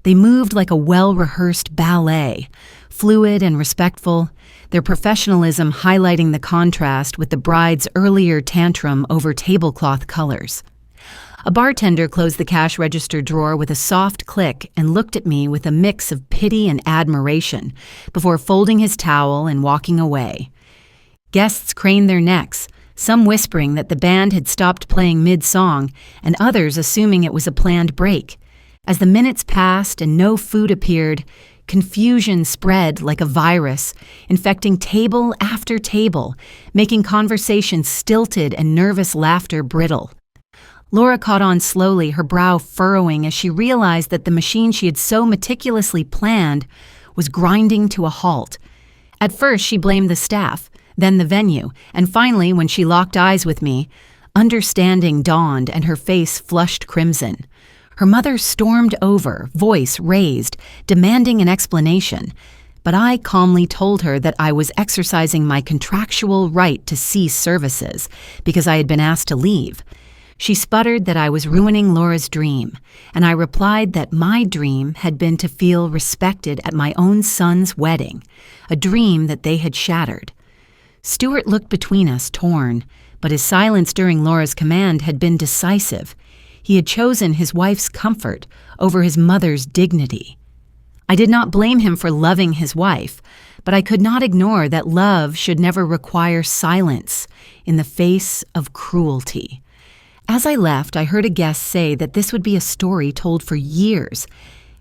They moved like a well-rehearsed ballet, fluid and respectful, their professionalism highlighting the contrast with the bride's earlier tantrum over tablecloth colors. A bartender closed the cash register drawer with a soft click and looked at me with a mix of pity and admiration before folding his towel and walking away. Guests craned their necks, some whispering that the band had stopped playing mid-song and others assuming it was a planned break. As the minutes passed and no food appeared, confusion spread like a virus, infecting table after table, making conversation stilted and nervous laughter brittle. Laura caught on slowly, her brow furrowing as she realized that the machine she had so meticulously planned was grinding to a halt. At first, she blamed the staff, then the venue, and finally, when she locked eyes with me, understanding dawned and her face flushed crimson. Her mother stormed over, voice raised, demanding an explanation, but I calmly told her that I was exercising my contractual right to cease services because I had been asked to leave. She sputtered that I was ruining Laura's dream, and I replied that my dream had been to feel respected at my own son's wedding, a dream that they had shattered. Stuart looked between us, torn, but his silence during Laura's command had been decisive. He had chosen his wife's comfort over his mother's dignity. I did not blame him for loving his wife, but I could not ignore that love should never require silence in the face of cruelty. As I left, I heard a guest say that this would be a story told for years,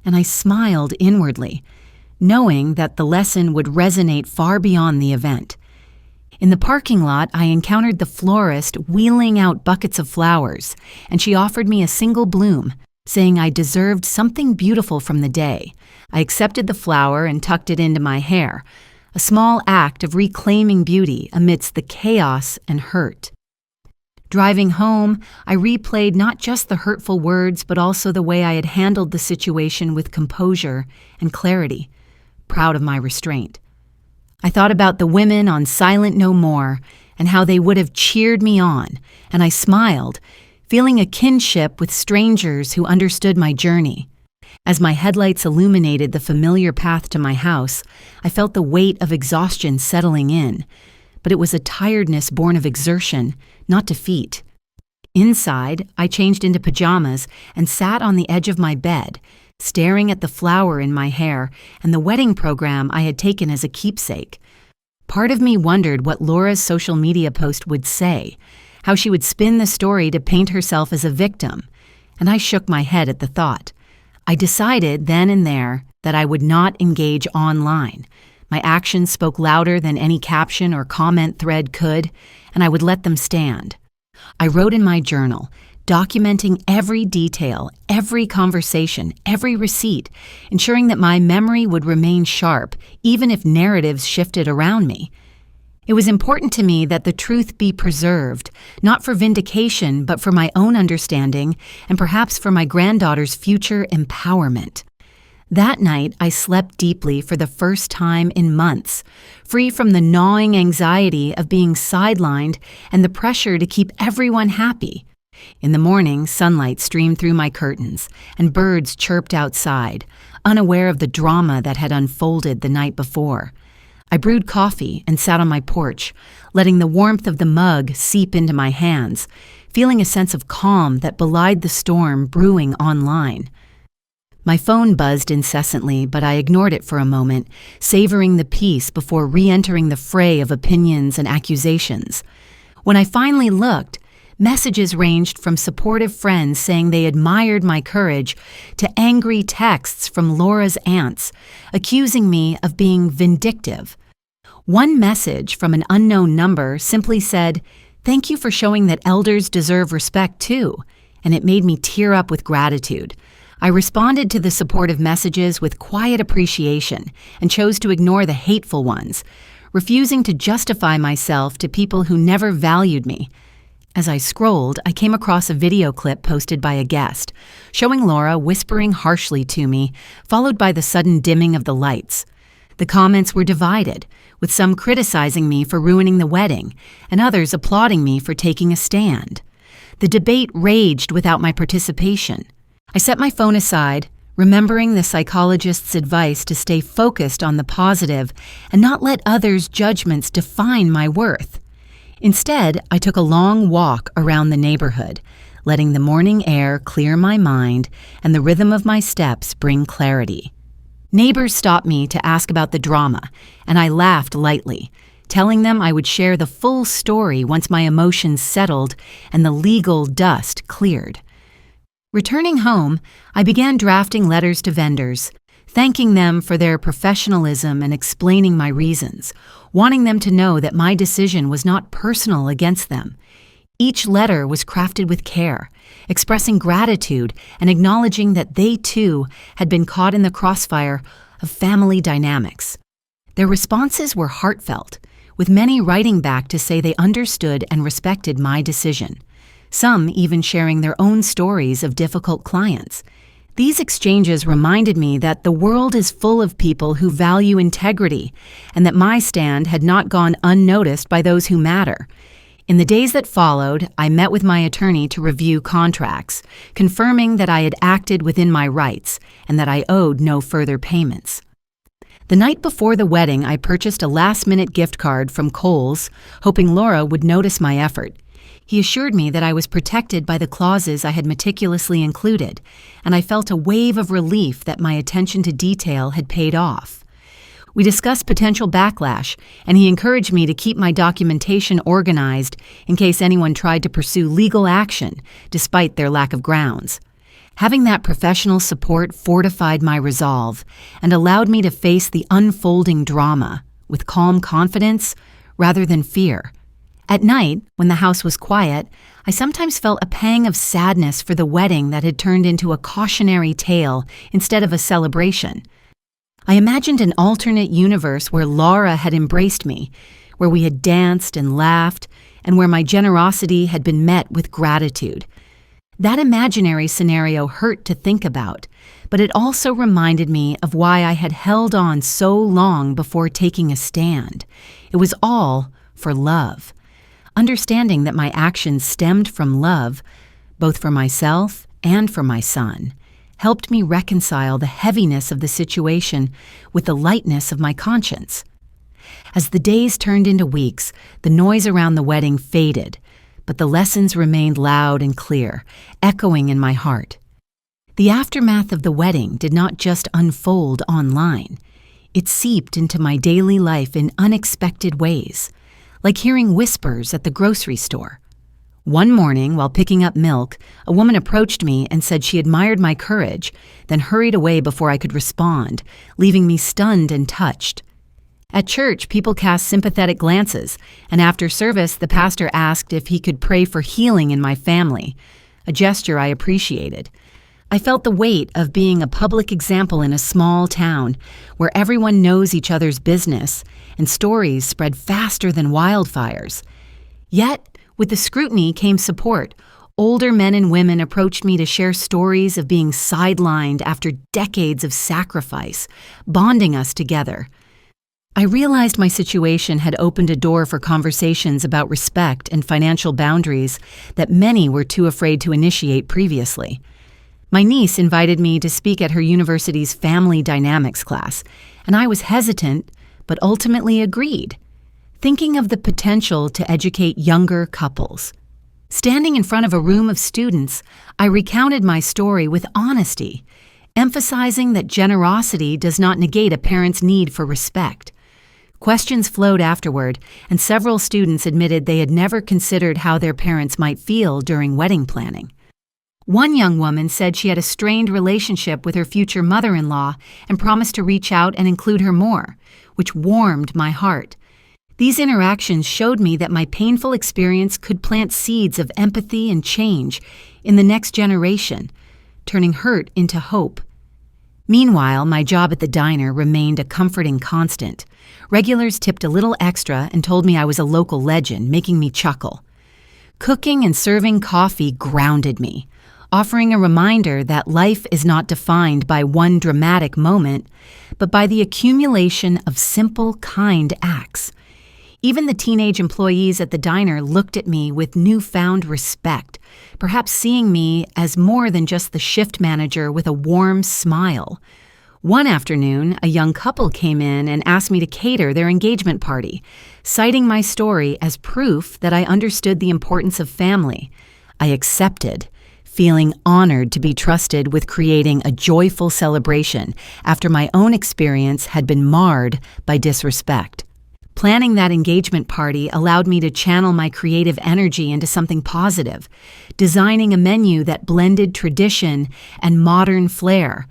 and I smiled inwardly, knowing that the lesson would resonate far beyond the event. In the parking lot, I encountered the florist wheeling out buckets of flowers, and she offered me a single bloom, saying I deserved something beautiful from the day. I accepted the flower and tucked it into my hair, a small act of reclaiming beauty amidst the chaos and hurt. Driving home, I replayed not just the hurtful words, but also the way I had handled the situation with composure and clarity, proud of my restraint. I thought about the women on Silent No More and how they would have cheered me on, and I smiled, feeling a kinship with strangers who understood my journey. As my headlights illuminated the familiar path to my house, I felt the weight of exhaustion settling in, but it was a tiredness born of exertion, not defeat. Inside, I changed into pajamas and sat on the edge of my bed, staring at the flower in my hair and the wedding program I had taken as a keepsake. Part of me wondered what Laura's social media post would say, how she would spin the story to paint herself as a victim, and I shook my head at the thought. I decided then and there that I would not engage online. My actions spoke louder than any caption or comment thread could, and I would let them stand. I wrote in my journal, documenting every detail, every conversation, every receipt, ensuring that my memory would remain sharp, even if narratives shifted around me. It was important to me that the truth be preserved, not for vindication, but for my own understanding and perhaps for my granddaughter's future empowerment. That night, I slept deeply for the first time in months, free from the gnawing anxiety of being sidelined and the pressure to keep everyone happy. In the morning, sunlight streamed through my curtains, and birds chirped outside, unaware of the drama that had unfolded the night before. I brewed coffee and sat on my porch, letting the warmth of the mug seep into my hands, feeling a sense of calm that belied the storm brewing online. My phone buzzed incessantly, but I ignored it for a moment, savoring the peace before re-entering the fray of opinions and accusations. When I finally looked, messages ranged from supportive friends saying they admired my courage to angry texts from Laura's aunts, accusing me of being vindictive. One message from an unknown number simply said, "Thank you for showing that elders deserve respect too," and it made me tear up with gratitude. I responded to the supportive messages with quiet appreciation and chose to ignore the hateful ones, refusing to justify myself to people who never valued me. As I scrolled, I came across a video clip posted by a guest, showing Laura whispering harshly to me, followed by the sudden dimming of the lights. The comments were divided, with some criticizing me for ruining the wedding, and others applauding me for taking a stand. The debate raged without my participation. I set my phone aside, remembering the psychologist's advice to stay focused on the positive and not let others' judgments define my worth. Instead, I took a long walk around the neighborhood, letting the morning air clear my mind and the rhythm of my steps bring clarity. Neighbors stopped me to ask about the drama, and I laughed lightly, telling them I would share the full story once my emotions settled and the legal dust cleared. Returning home, I began drafting letters to vendors, thanking them for their professionalism and explaining my reasons, wanting them to know that my decision was not personal against them. Each letter was crafted with care, expressing gratitude and acknowledging that they too had been caught in the crossfire of family dynamics. Their responses were heartfelt, with many writing back to say they understood and respected my decision, some even sharing their own stories of difficult clients. These exchanges reminded me that the world is full of people who value integrity and that my stand had not gone unnoticed by those who matter. In the days that followed, I met with my attorney to review contracts, confirming that I had acted within my rights and that I owed no further payments. The night before the wedding, I purchased a last-minute gift card from Kohl's, hoping Laura would notice my effort. He assured me that I was protected by the clauses I had meticulously included, and I felt a wave of relief that my attention to detail had paid off. We discussed potential backlash, and he encouraged me to keep my documentation organized in case anyone tried to pursue legal action, despite their lack of grounds. Having that professional support fortified my resolve and allowed me to face the unfolding drama with calm confidence rather than fear. At night, when the house was quiet, I sometimes felt a pang of sadness for the wedding that had turned into a cautionary tale instead of a celebration. I imagined an alternate universe where Laura had embraced me, where we had danced and laughed, and where my generosity had been met with gratitude. That imaginary scenario hurt to think about, but it also reminded me of why I had held on so long before taking a stand. It was all for love. Understanding that my actions stemmed from love, both for myself and for my son, helped me reconcile the heaviness of the situation with the lightness of my conscience. As the days turned into weeks, the noise around the wedding faded, but the lessons remained loud and clear, echoing in my heart. The aftermath of the wedding did not just unfold online. It seeped into my daily life in unexpected ways, like hearing whispers at the grocery store. One morning, while picking up milk, a woman approached me and said she admired my courage, then hurried away before I could respond, leaving me stunned and touched. At church, people cast sympathetic glances, and after service, the pastor asked if he could pray for healing in my family, a gesture I appreciated. I felt the weight of being a public example in a small town where everyone knows each other's business and stories spread faster than wildfires. Yet, with the scrutiny came support. Older men and women approached me to share stories of being sidelined after decades of sacrifice, bonding us together. I realized my situation had opened a door for conversations about respect and financial boundaries that many were too afraid to initiate previously. My niece invited me to speak at her university's family dynamics class, and I was hesitant, but ultimately agreed, thinking of the potential to educate younger couples. Standing in front of a room of students, I recounted my story with honesty, emphasizing that generosity does not negate a parent's need for respect. Questions flowed afterward, and several students admitted they had never considered how their parents might feel during wedding planning. One young woman said she had a strained relationship with her future mother-in-law and promised to reach out and include her more, which warmed my heart. These interactions showed me that my painful experience could plant seeds of empathy and change in the next generation, turning hurt into hope. Meanwhile, my job at the diner remained a comforting constant. Regulars tipped a little extra and told me I was a local legend, making me chuckle. Cooking and serving coffee grounded me, offering a reminder that life is not defined by one dramatic moment, but by the accumulation of simple, kind acts. Even the teenage employees at the diner looked at me with newfound respect, perhaps seeing me as more than just the shift manager with a warm smile. One afternoon, a young couple came in and asked me to cater their engagement party, citing my story as proof that I understood the importance of family. I accepted, feeling honored to be trusted with creating a joyful celebration after my own experience had been marred by disrespect. Planning that engagement party allowed me to channel my creative energy into something positive, designing a menu that blended tradition and modern flair.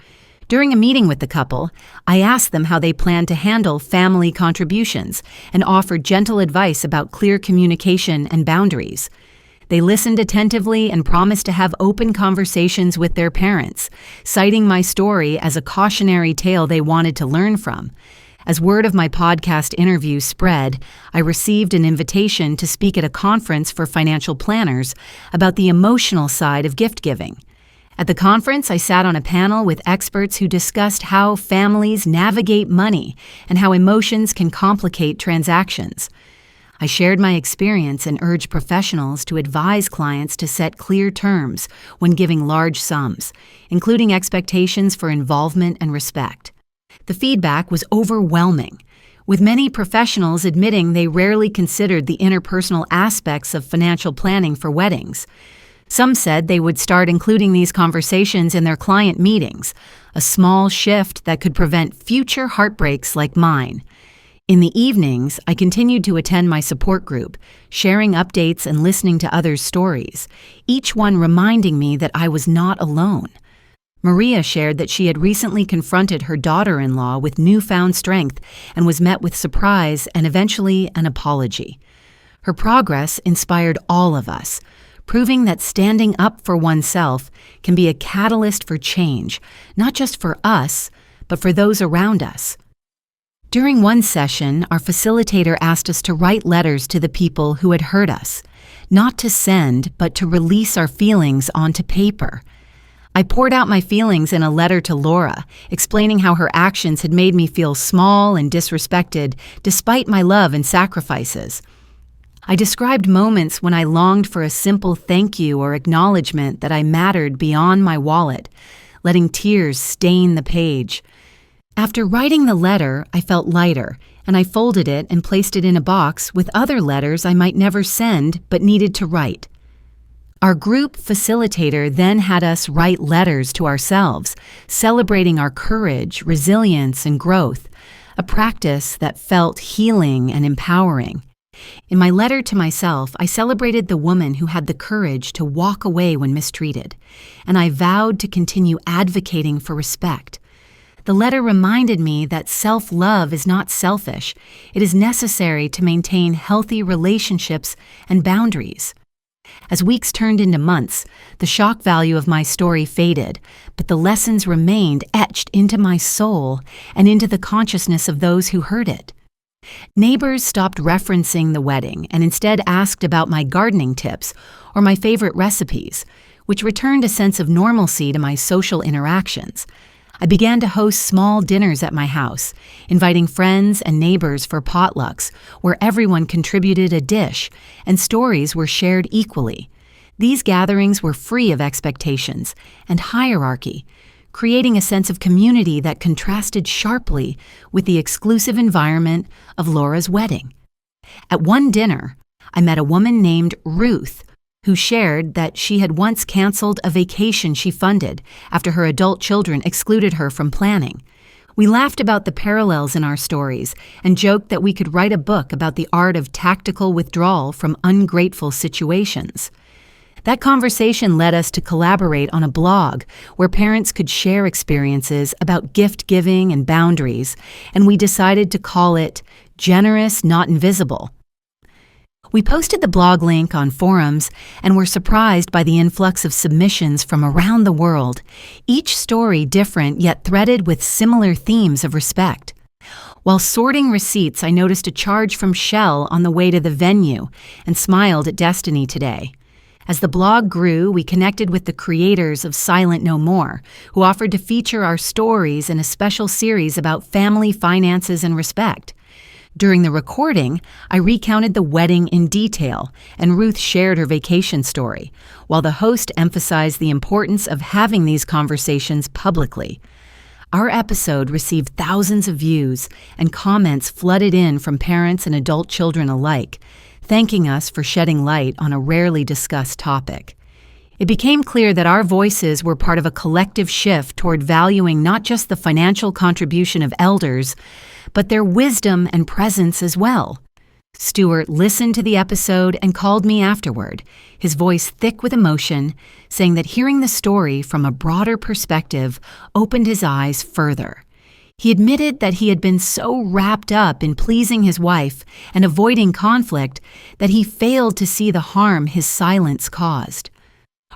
During a meeting with the couple, I asked them how they planned to handle family contributions and offered gentle advice about clear communication and boundaries. They listened attentively and promised to have open conversations with their parents, citing my story as a cautionary tale they wanted to learn from. As word of my podcast interview spread, I received an invitation to speak at a conference for financial planners about the emotional side of gift giving. At the conference, I sat on a panel with experts who discussed how families navigate money and how emotions can complicate transactions. I shared my experience and urged professionals to advise clients to set clear terms when giving large sums, including expectations for involvement and respect. The feedback was overwhelming, with many professionals admitting they rarely considered the interpersonal aspects of financial planning for weddings. Some said they would start including these conversations in their client meetings, a small shift that could prevent future heartbreaks like mine. In the evenings, I continued to attend my support group, sharing updates and listening to others' stories, each one reminding me that I was not alone. Maria shared that she had recently confronted her daughter-in-law with newfound strength and was met with surprise and eventually an apology. Her progress inspired all of us, proving that standing up for oneself can be a catalyst for change, not just for us, but for those around us. During one session, our facilitator asked us to write letters to the people who had hurt us, not to send, but to release our feelings onto paper. I poured out my feelings in a letter to Laura, explaining how her actions had made me feel small and disrespected despite my love and sacrifices. I described moments when I longed for a simple thank you or acknowledgement that I mattered beyond my wallet, letting tears stain the page. After writing the letter, I felt lighter, and I folded it and placed it in a box with other letters I might never send but needed to write. Our group facilitator then had us write letters to ourselves, celebrating our courage, resilience, and growth, a practice that felt healing and empowering. In my letter to myself, I celebrated the woman who had the courage to walk away when mistreated, and I vowed to continue advocating for respect. The letter reminded me that self-love is not selfish. It is necessary to maintain healthy relationships and boundaries. As weeks turned into months, the shock value of my story faded, but the lessons remained etched into my soul and into the consciousness of those who heard it. Neighbors stopped referencing the wedding and instead asked about my gardening tips or my favorite recipes, which returned a sense of normalcy to my social interactions. I began to host small dinners at my house, inviting friends and neighbors for potlucks, where everyone contributed a dish and stories were shared equally. These gatherings were free of expectations and hierarchy, creating a sense of community that contrasted sharply with the exclusive environment of Laura's wedding. At one dinner, I met a woman named Ruth, who shared that she had once canceled a vacation she funded after her adult children excluded her from planning. We laughed about the parallels in our stories and joked that we could write a book about the art of tactical withdrawal from ungrateful situations. That conversation led us to collaborate on a blog where parents could share experiences about gift giving and boundaries, and we decided to call it Generous Not Invisible. We posted the blog link on forums and were surprised by the influx of submissions from around the world, each story different yet threaded with similar themes of respect. While sorting receipts, I noticed a charge from Shell on the way to the venue and smiled at Destiny today. As the blog grew, we connected with the creators of Silent No More, who offered to feature our stories in a special series about family finances and respect. During the recording, I recounted the wedding in detail, and Ruth shared her vacation story, while the host emphasized the importance of having these conversations publicly. Our episode received thousands of views, and comments flooded in from parents and adult children alike, thanking us for shedding light on a rarely discussed topic. It became clear that our voices were part of a collective shift toward valuing not just the financial contribution of elders, but their wisdom and presence as well. Stuart listened to the episode and called me afterward, his voice thick with emotion, saying that hearing the story from a broader perspective opened his eyes further. He admitted that he had been so wrapped up in pleasing his wife and avoiding conflict that he failed to see the harm his silence caused.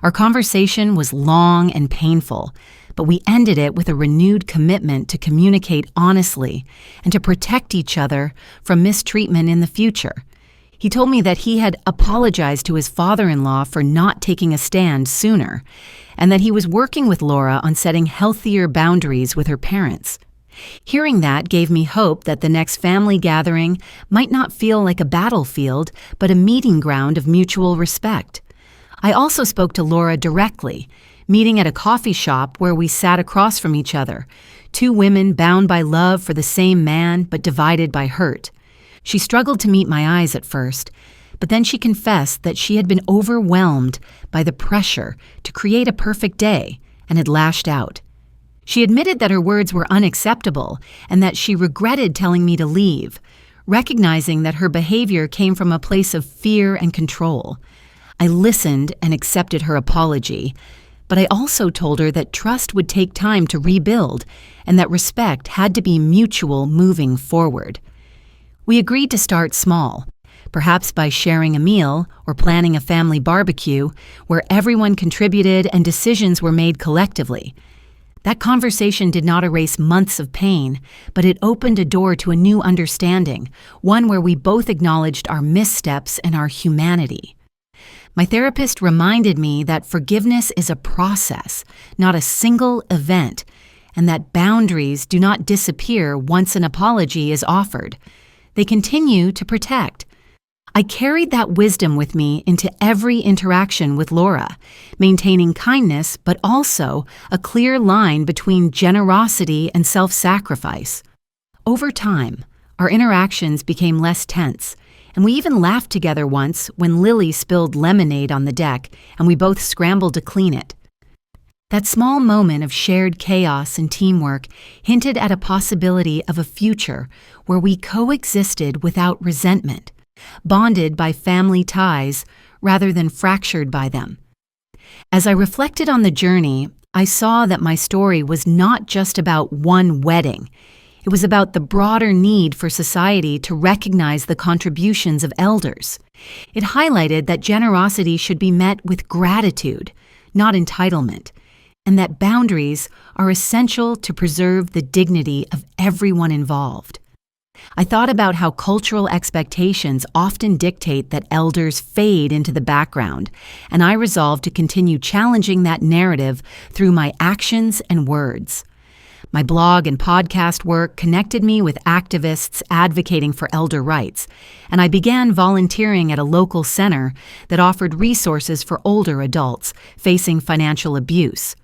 Our conversation was long and painful, but we ended it with a renewed commitment to communicate honestly and to protect each other from mistreatment in the future. He told me that he had apologized to his father-in-law for not taking a stand sooner, and that he was working with Laura on setting healthier boundaries with her parents. Hearing that gave me hope that the next family gathering might not feel like a battlefield, but a meeting ground of mutual respect. I also spoke to Laura directly, meeting at a coffee shop where we sat across from each other, two women bound by love for the same man but divided by hurt. She struggled to meet my eyes at first, but then she confessed that she had been overwhelmed by the pressure to create a perfect day and had lashed out. She admitted that her words were unacceptable and that she regretted telling me to leave, recognizing that her behavior came from a place of fear and control. I listened and accepted her apology, but I also told her that trust would take time to rebuild and that respect had to be mutual moving forward. We agreed to start small, perhaps by sharing a meal or planning a family barbecue where everyone contributed and decisions were made collectively. That conversation did not erase months of pain, but it opened a door to a new understanding, one where we both acknowledged our missteps and our humanity. My therapist reminded me that forgiveness is a process, not a single event, and that boundaries do not disappear once an apology is offered. They continue to protect. I carried that wisdom with me into every interaction with Laura, maintaining kindness but also a clear line between generosity and self-sacrifice. Over time, our interactions became less tense, and we even laughed together once when Lily spilled lemonade on the deck and we both scrambled to clean it. That small moment of shared chaos and teamwork hinted at a possibility of a future where we coexisted without resentment, bonded by family ties rather than fractured by them. As I reflected on the journey, I saw that my story was not just about one wedding. It was about the broader need for society to recognize the contributions of elders. It highlighted that generosity should be met with gratitude, not entitlement, and that boundaries are essential to preserve the dignity of everyone involved. I thought about how cultural expectations often dictate that elders fade into the background, and I resolved to continue challenging that narrative through my actions and words. My blog and podcast work connected me with activists advocating for elder rights, and I began volunteering at a local center that offered resources for older adults facing financial abuse.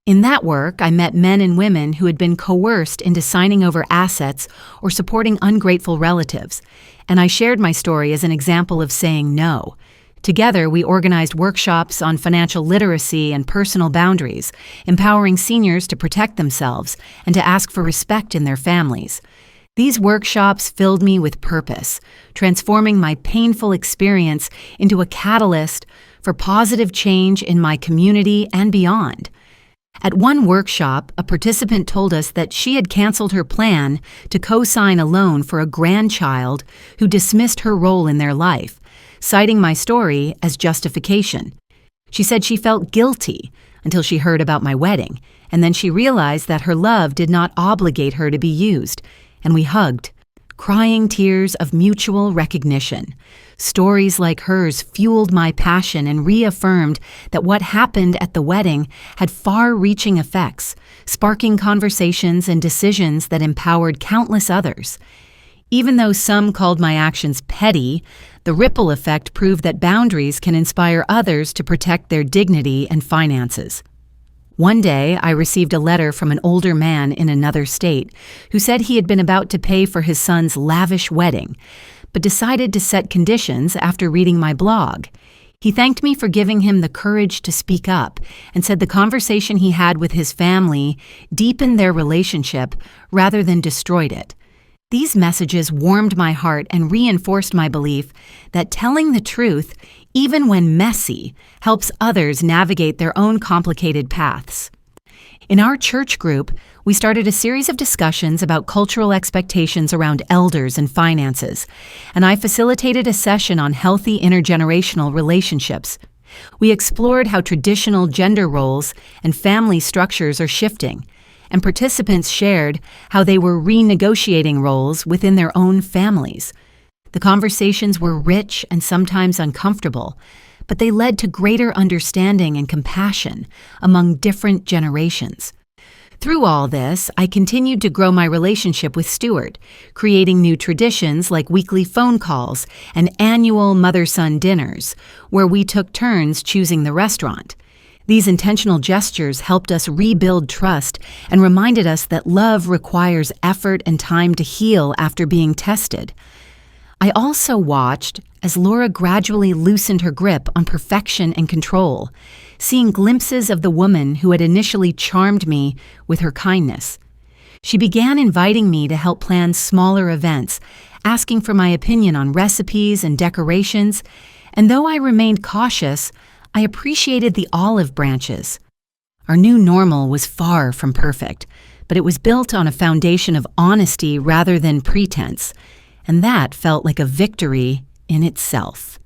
In that work, I met men and women who had been coerced into signing over assets or supporting ungrateful relatives, and I shared my story as an example of saying no. Together, we organized workshops on financial literacy and personal boundaries, empowering seniors to protect themselves and to ask for respect in their families. These workshops filled me with purpose, transforming my painful experience into a catalyst for positive change in my community and beyond. At one workshop, a participant told us that she had canceled her plan to co-sign a loan for a grandchild who dismissed her role in their life, citing my story as justification. She said she felt guilty until she heard about my wedding, and then she realized that her love did not obligate her to be used, and we hugged, crying tears of mutual recognition. Stories like hers fueled my passion and reaffirmed that what happened at the wedding had far-reaching effects, sparking conversations and decisions that empowered countless others. Even though some called my actions petty, the ripple effect proved that boundaries can inspire others to protect their dignity and finances. One day, I received a letter from an older man in another state who said he had been about to pay for his son's lavish wedding, but decided to set conditions after reading my blog. He thanked me for giving him the courage to speak up and said the conversation he had with his family deepened their relationship rather than destroyed it. These messages warmed my heart and reinforced my belief that telling the truth, even when messy, helps others navigate their own complicated paths. In our church group, we started a series of discussions about cultural expectations around elders and finances, and I facilitated a session on healthy intergenerational relationships. We explored how traditional gender roles and family structures are shifting, and participants shared how they were renegotiating roles within their own families. The conversations were rich and sometimes uncomfortable, but they led to greater understanding and compassion among different generations. Through all this, I continued to grow my relationship with Stuart, creating new traditions like weekly phone calls and annual mother-son dinners, where we took turns choosing the restaurant. These intentional gestures helped us rebuild trust and reminded us that love requires effort and time to heal after being tested. I also watched as Laura gradually loosened her grip on perfection and control, seeing glimpses of the woman who had initially charmed me with her kindness. She began inviting me to help plan smaller events, asking for my opinion on recipes and decorations, and though I remained cautious, I appreciated the olive branches. Our new normal was far from perfect, but it was built on a foundation of honesty rather than pretense, and that felt like a victory in itself.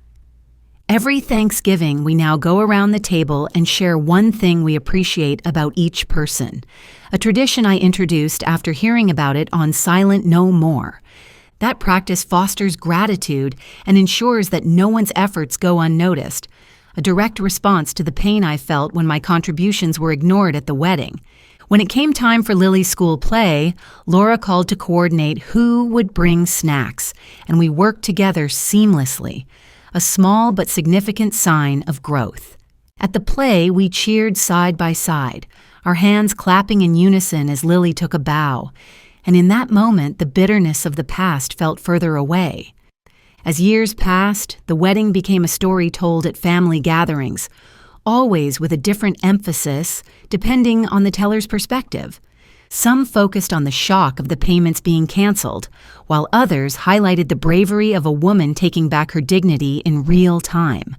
Every Thanksgiving, we now go around the table and share one thing we appreciate about each person, a tradition I introduced after hearing about it on Silent No More. That practice fosters gratitude and ensures that no one's efforts go unnoticed, a direct response to the pain I felt when my contributions were ignored at the wedding. When it came time for Lily's school play, Laura called to coordinate who would bring snacks, and we worked together seamlessly, a small but significant sign of growth. At the play, we cheered side by side, our hands clapping in unison as Lily took a bow, and in that moment the bitterness of the past felt further away. As years passed, the wedding became a story told at family gatherings, always with a different emphasis depending on the teller's perspective. Some focused on the shock of the payments being canceled, while others highlighted the bravery of a woman taking back her dignity in real time.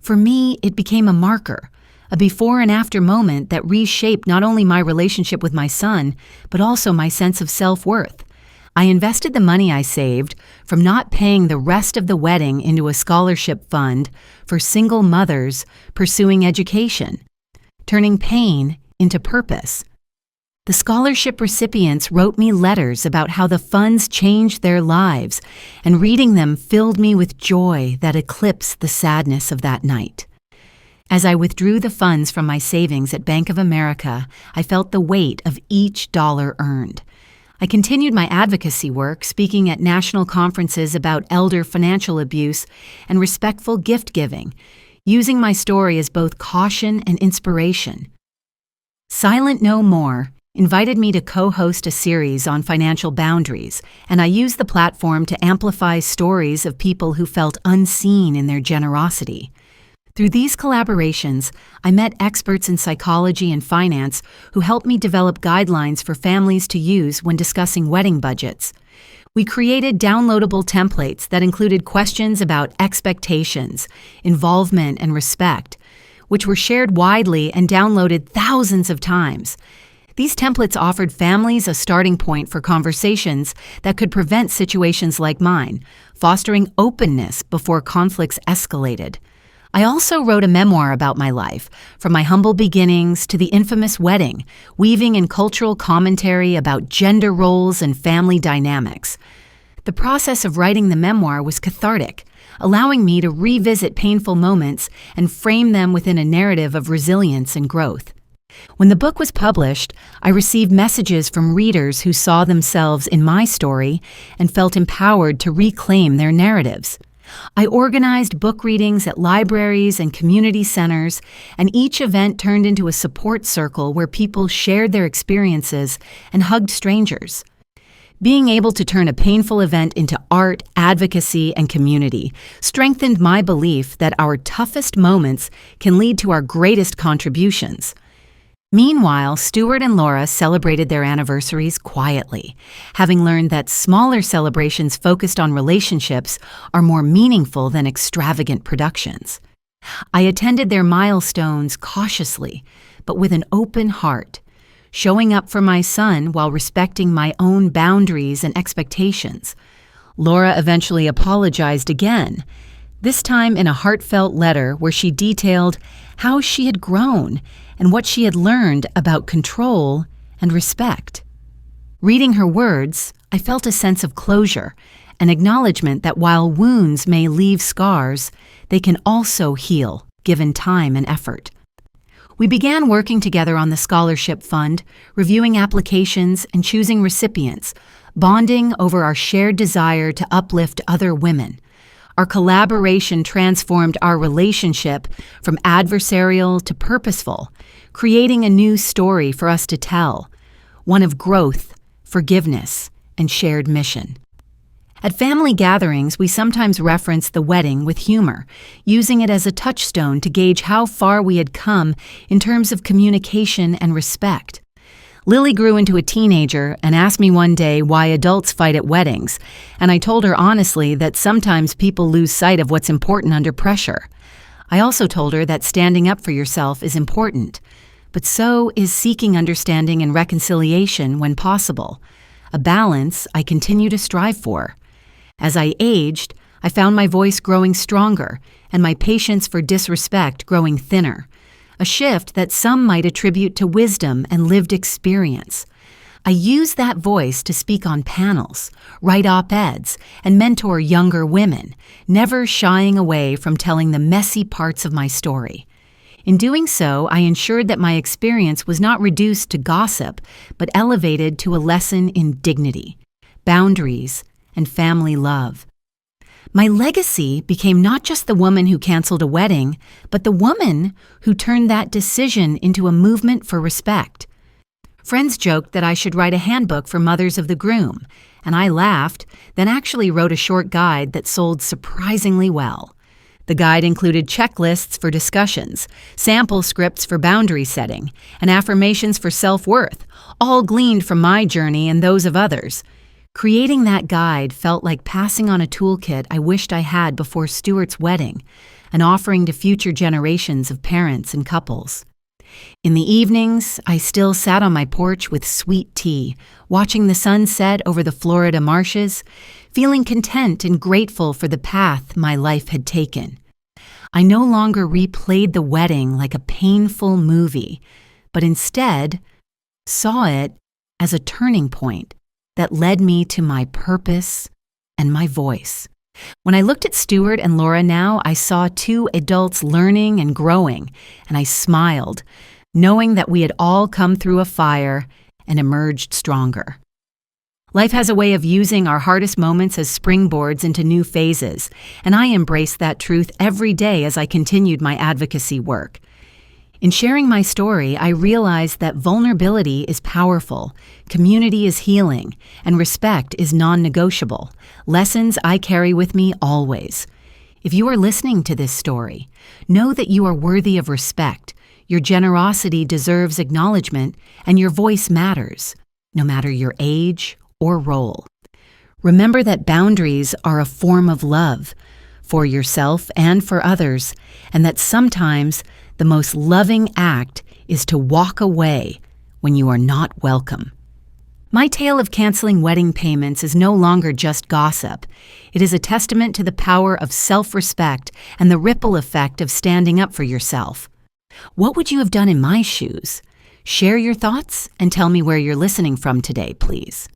For me, it became a marker, a before and after moment that reshaped not only my relationship with my son, but also my sense of self-worth. I invested the money I saved from not paying the rest of the wedding into a scholarship fund for single mothers pursuing education, turning pain into purpose. The scholarship recipients wrote me letters about how the funds changed their lives, and reading them filled me with joy that eclipsed the sadness of that night. As I withdrew the funds from my savings at Bank of America, I felt the weight of each dollar earned. I continued my advocacy work, speaking at national conferences about elder financial abuse and respectful gift-giving, using my story as both caution and inspiration. Silent No More invited me to co-host a series on financial boundaries, and I used the platform to amplify stories of people who felt unseen in their generosity. Through these collaborations, I met experts in psychology and finance who helped me develop guidelines for families to use when discussing wedding budgets. We created downloadable templates that included questions about expectations, involvement, and respect, which were shared widely and downloaded thousands of times. These templates offered families a starting point for conversations that could prevent situations like mine, fostering openness before conflicts escalated. I also wrote a memoir about my life, from my humble beginnings to the infamous wedding, weaving in cultural commentary about gender roles and family dynamics. The process of writing the memoir was cathartic, allowing me to revisit painful moments and frame them within a narrative of resilience and growth. When the book was published, I received messages from readers who saw themselves in my story and felt empowered to reclaim their narratives. I organized book readings at libraries and community centers, and each event turned into a support circle where people shared their experiences and hugged strangers. Being able to turn a painful event into art, advocacy, and community strengthened my belief that our toughest moments can lead to our greatest contributions. Meanwhile, Stuart and Laura celebrated their anniversaries quietly, having learned that smaller celebrations focused on relationships are more meaningful than extravagant productions. I attended their milestones cautiously, but with an open heart, showing up for my son while respecting my own boundaries and expectations. Laura eventually apologized again, this time in a heartfelt letter where she detailed how she had grown and what she had learned about control and respect. Reading her words, I felt a sense of closure, an acknowledgement that while wounds may leave scars, they can also heal, given time and effort. We began working together on the scholarship fund, reviewing applications and choosing recipients, bonding over our shared desire to uplift other women. Our collaboration transformed our relationship from adversarial to purposeful, creating a new story for us to tell, one of growth, forgiveness, and shared mission. At family gatherings, we sometimes referenced the wedding with humor, using it as a touchstone to gauge how far we had come in terms of communication and respect. Lily grew into a teenager and asked me one day why adults fight at weddings, and I told her honestly that sometimes people lose sight of what's important under pressure. I also told her that standing up for yourself is important, but so is seeking understanding and reconciliation when possible, a balance I continue to strive for. As I aged, I found my voice growing stronger and my patience for disrespect growing thinner, a shift that some might attribute to wisdom and lived experience. I use that voice to speak on panels, write op-eds, and mentor younger women, never shying away from telling the messy parts of my story. In doing so, I ensured that my experience was not reduced to gossip, but elevated to a lesson in dignity, boundaries, and family love. My legacy became not just the woman who canceled a wedding, but the woman who turned that decision into a movement for respect. Friends joked that I should write a handbook for mothers of the groom, and I laughed, then actually wrote a short guide that sold surprisingly well. The guide included checklists for discussions, sample scripts for boundary setting, and affirmations for self-worth, all gleaned from my journey and those of others. Creating that guide felt like passing on a toolkit I wished I had before Stuart's wedding, an offering to future generations of parents and couples. In the evenings, I still sat on my porch with sweet tea, watching the sun set over the Florida marshes, feeling content and grateful for the path my life had taken. I no longer replayed the wedding like a painful movie, but instead saw it as a turning point that led me to my purpose and my voice. When I looked at Stuart and Laura now, I saw two adults learning and growing, and I smiled, knowing that we had all come through a fire and emerged stronger. Life has a way of using our hardest moments as springboards into new phases, and I embraced that truth every day as I continued my advocacy work. In sharing my story, I realized that vulnerability is powerful, community is healing, and respect is non-negotiable, lessons I carry with me always. If you are listening to this story, know that you are worthy of respect, your generosity deserves acknowledgement, and your voice matters, no matter your age or role. Remember that boundaries are a form of love, for yourself and for others, and that sometimes the most loving act is to walk away when you are not welcome. My tale of canceling wedding payments is no longer just gossip. It is a testament to the power of self-respect and the ripple effect of standing up for yourself. What would you have done in my shoes? Share your thoughts and tell me where you're listening from today, please.